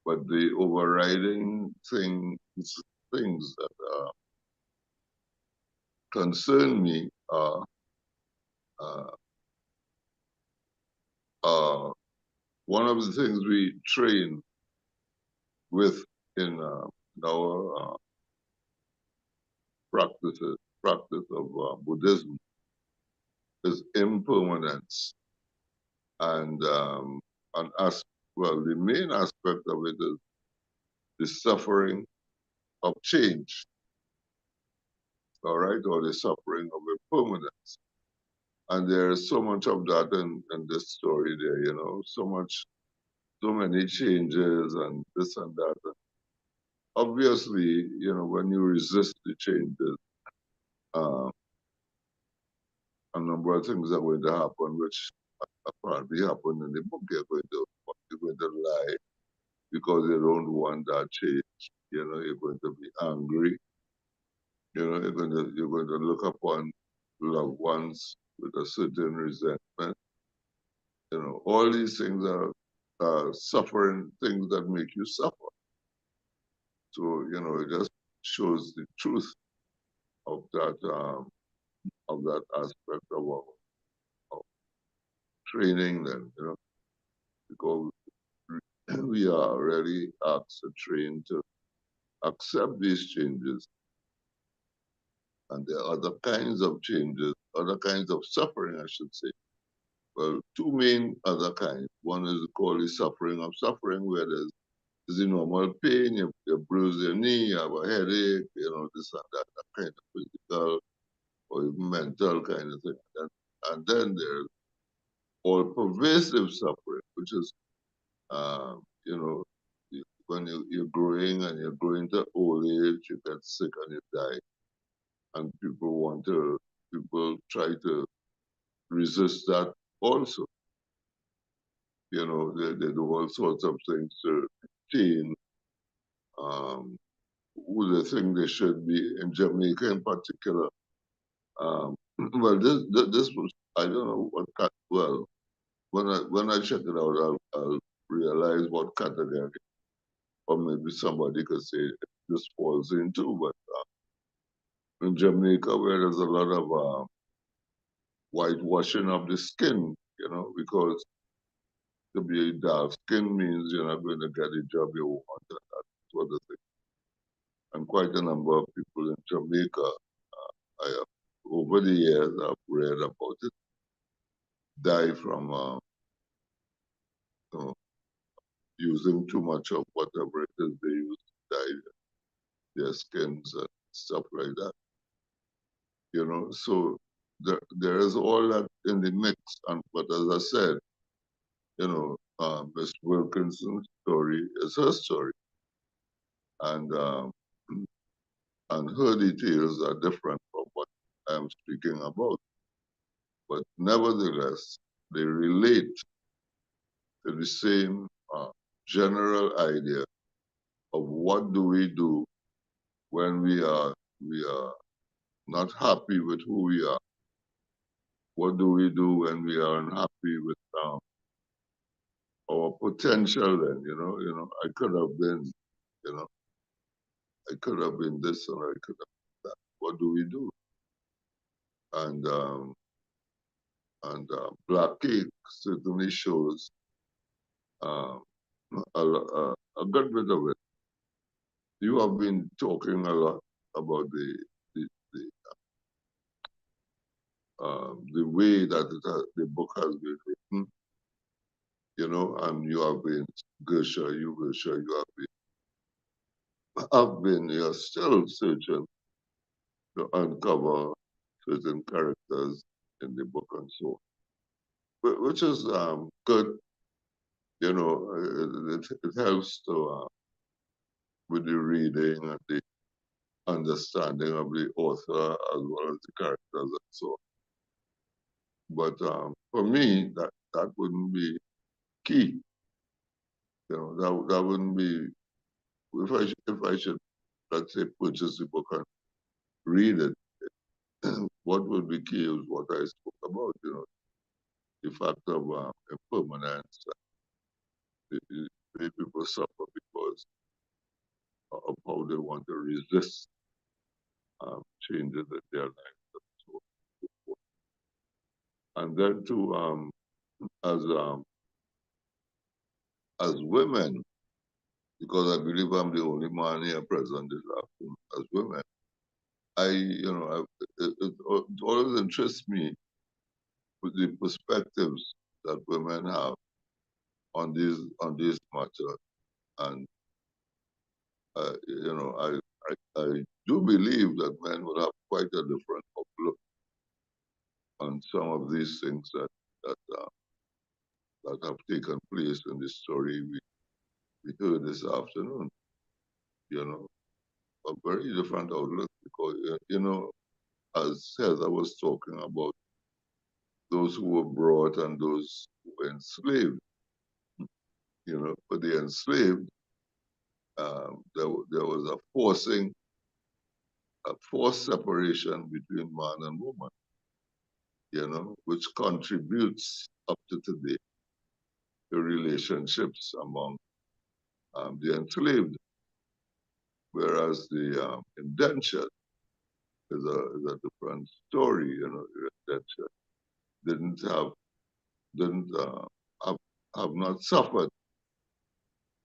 But the overriding things that concern me are one of the things we train with in our practice of Buddhism is impermanence. And the main aspect of it is the suffering of change, all right, or the suffering of impermanence. And there is so much of that in this story there, so many changes and this and that. And obviously, when you resist the changes, uh, a number of things are going to happen, which apparently happen in the book. You're going to lie because you don't want that change. You're going to be angry. You're going to look upon loved ones with a certain resentment. All these things are suffering things that make you suffer. So it just shows the truth of that aspect of training. Then because we are really asked to train to accept these changes. And there are other kinds of changes, other kinds of suffering, I should say. Well, two main other kinds. One is called the suffering of suffering, where there's the normal pain, you bruise your knee, you have a headache, this and that kind of physical or even mental kind of thing. And then there's all pervasive suffering, which is, when you're growing and you're growing to old age, you get sick and you die. And people try to resist that also. They do all sorts of things to change who they think they should be in Jamaica in particular. Well, this was, I don't know what well, when I check it out, I'll realize what category, or maybe somebody could say this falls into. But in Jamaica, where there's a lot of whitewashing of the skin, because to be dark skin means you're not going to get the job you want, and that sort of thing. And quite a number of people in Jamaica, over over the years I've read about it, die from you know, using too much of whatever it is they use to dye their skins and stuff like that. You know, so there is all that in the mix. And but as I said, you know, Miss Wilkinson's story is her story, and her details are different from what I'm speaking about. But nevertheless, they relate to the same general idea of what do we do when we are not happy with who we are. What do we do when we are unhappy with our potential? Then I could have been, I could have been this or I could have been that. What do we do? And Black Cake certainly shows um, a good bit of it. You have been talking a lot about the the way that the book has been written, and you have been, Gersha, you have been, you're still searching to uncover certain characters in the book and so on, which is good. It helps to with the reading and the understanding of the author as well as the characters and so on. But for me, that wouldn't be key. That wouldn't be if I should, let's say, purchase the book and read it. What would be key is what I spoke about. The fact of impermanence. The people suffer because of how they want to resist changes in their lives and so on and so forth. And then too, as women, because I believe I'm the only man here present this afternoon, as women, it always interests me with the perspectives that women have on these matters. And I do believe that men would have quite a different outlook on some of these things that have taken place in the story we heard this afternoon. A very different outlook because as Heather was talking about those who were brought and those who were enslaved. For the enslaved, there was a forced separation between man and woman, which contributes up to today to relationships among the enslaved, whereas the indentured is a different story. The indentured didn't have not suffered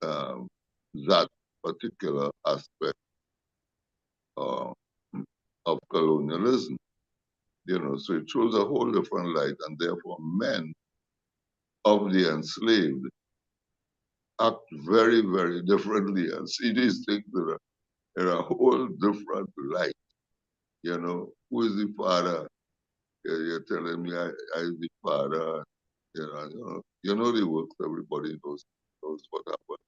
that particular aspect uh, of colonialism. So it shows a whole different light, and therefore men of the enslaved act very, very differently and see these things in a whole different light. Who is the father? You're telling me I the father. The works. Everybody knows what happened.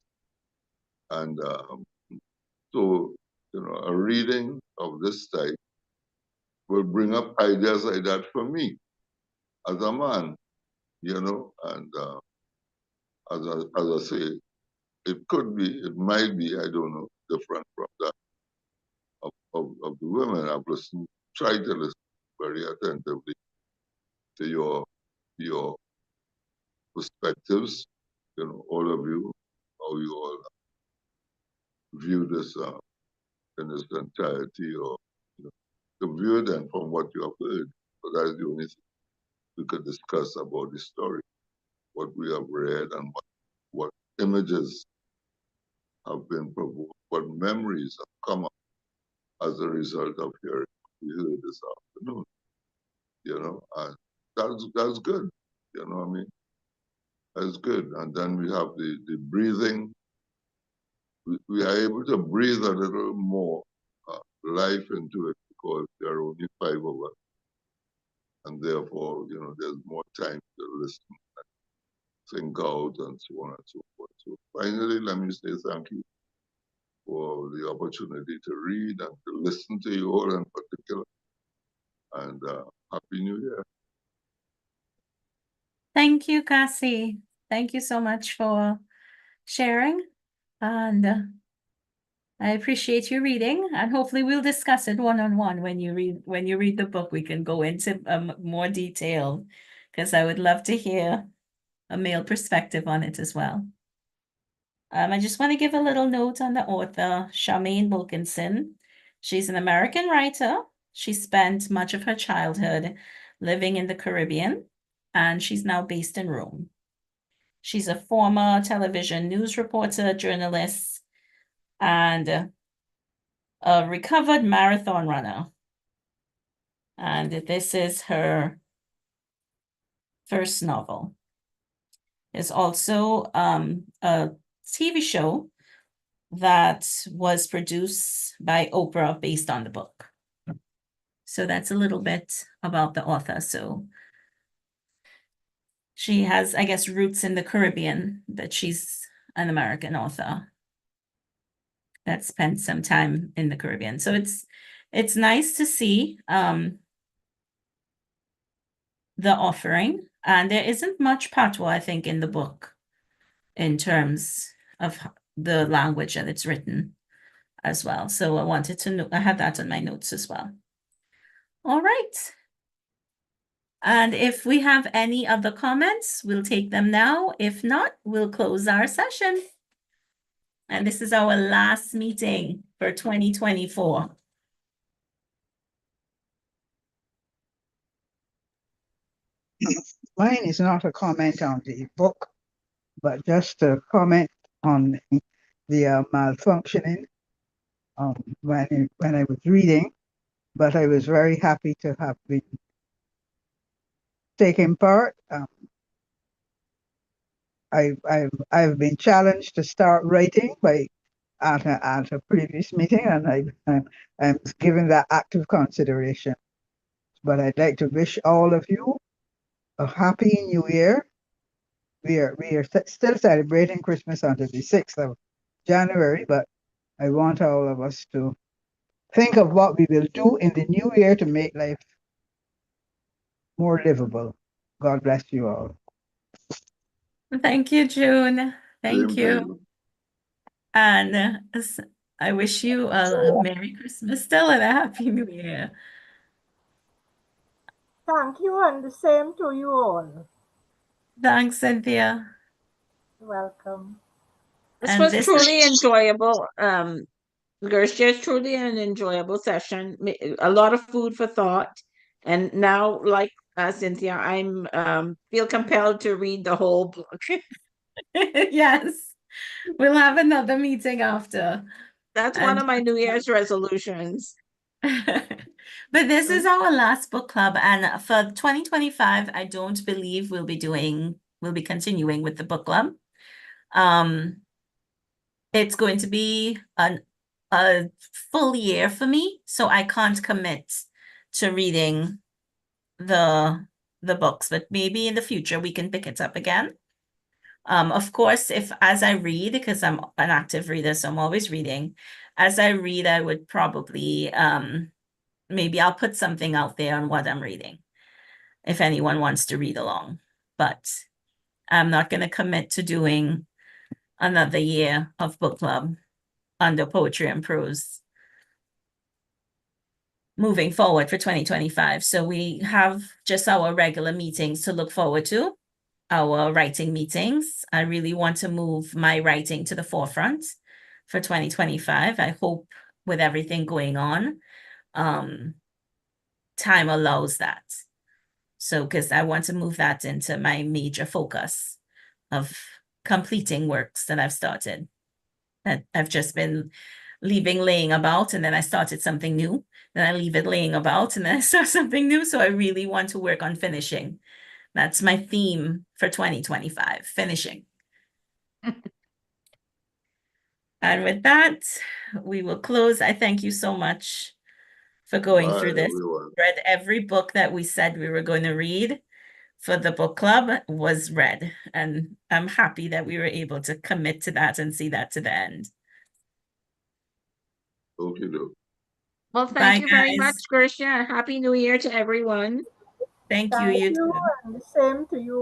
And so, a reading of this type will bring up ideas like that for me as a man, and as I say, it might be, I don't know, different from that of the women. I've listened, tried to listen very attentively to your perspectives, all of you, how you all view this in its entirety, or to view them from what you have heard. So that's the only thing we could discuss about the story, what we have read and what images have been provoked, what memories have come up as a result of hearing what we heard this afternoon. that's good. You know what I mean? That's good. And then we have the breathing. We are able to breathe a little more life into it because there are only 5 of us. And therefore, there's more time to listen, think out, and so on and so forth. So finally, let me say thank you for the opportunity to read and to listen to you all in particular. And Happy New Year. Thank you, Cassie. Thank you so much for sharing. And I appreciate you reading, and hopefully we'll discuss it one-on-one when you read the book. We can go into more detail, because I would love to hear a male perspective on it as well. I just want to give a little note on the author, Charmaine Wilkinson. She's an American writer. She spent much of her childhood living in the Caribbean, and she's now based in Rome. She's a former television news reporter, journalist, and a recovered marathon runner. And this is her first novel. There's also a TV show that was produced by Oprah based on the book. So that's a little bit about the author. So she has, I guess, roots in the Caribbean, but she's an American author that spent some time in the Caribbean. So it's nice to see the offering. And there isn't much patois, I think, in the book in terms of the language that it's written as well. So I wanted to know, I have that on my notes as well. All right. And if we have any other comments, we'll take them now. If not, we'll close our session. And this is our last meeting for 2024. Mine is not a comment on the book, but just a comment on the malfunctioning when I was reading. But I was very happy to have been taking part. I've been challenged to start writing at a previous meeting, and I'm giving that active consideration. But I'd like to wish all of you a happy New Year. We are still celebrating Christmas until the 6th of January, but I want all of us to think of what we will do in the new year to make life more livable. God bless you all. Thank you, June. Thank Same to you. And I wish you a Merry Christmas still and a Happy New Year. Thank you, and the same to you all. Thanks, Cynthia. Welcome. This And was this truly enjoyable. Gershia, truly an enjoyable session. A lot of food for thought. And now, like Cynthia, I'm feel compelled to read the whole book. Yes, we'll have another meeting after. That's one of my New Year's resolutions. But this is our last book club, and for 2025, I don't believe we'll be continuing with the book club. It's going to be a full year for me, so I can't commit to reading the books, but maybe in the future we can pick it up again. Of course, if as I read, because I'm an active reader, so I'm always reading, as I read, I would probably maybe I'll put something out there on what I'm reading if anyone wants to read along. But I'm not going to commit to doing another year of book club under Poetry and Prose moving forward for 2025. So we have just our regular meetings to look forward to, our writing meetings. I really want to move my writing to the forefront for 2025. I hope with everything going on, time allows that. So, because I want to move that into my major focus of completing works that I've started, that I've just been leaving laying about, and then I started something new, then I leave it laying about, and then I start something new. So I really want to work on finishing That's my theme for 2025, finishing. And with that, we will close. I thank you so much for going Bye, through this. everyone. Read every book that we said we were going to read for the book club was read. And I'm happy that we were able to commit to that and see that to the end. Okay, doke. Well, thank Bye, you very much, guys. Gersha. Happy New Year to everyone. Thank you. Thank You you, too. and the same to you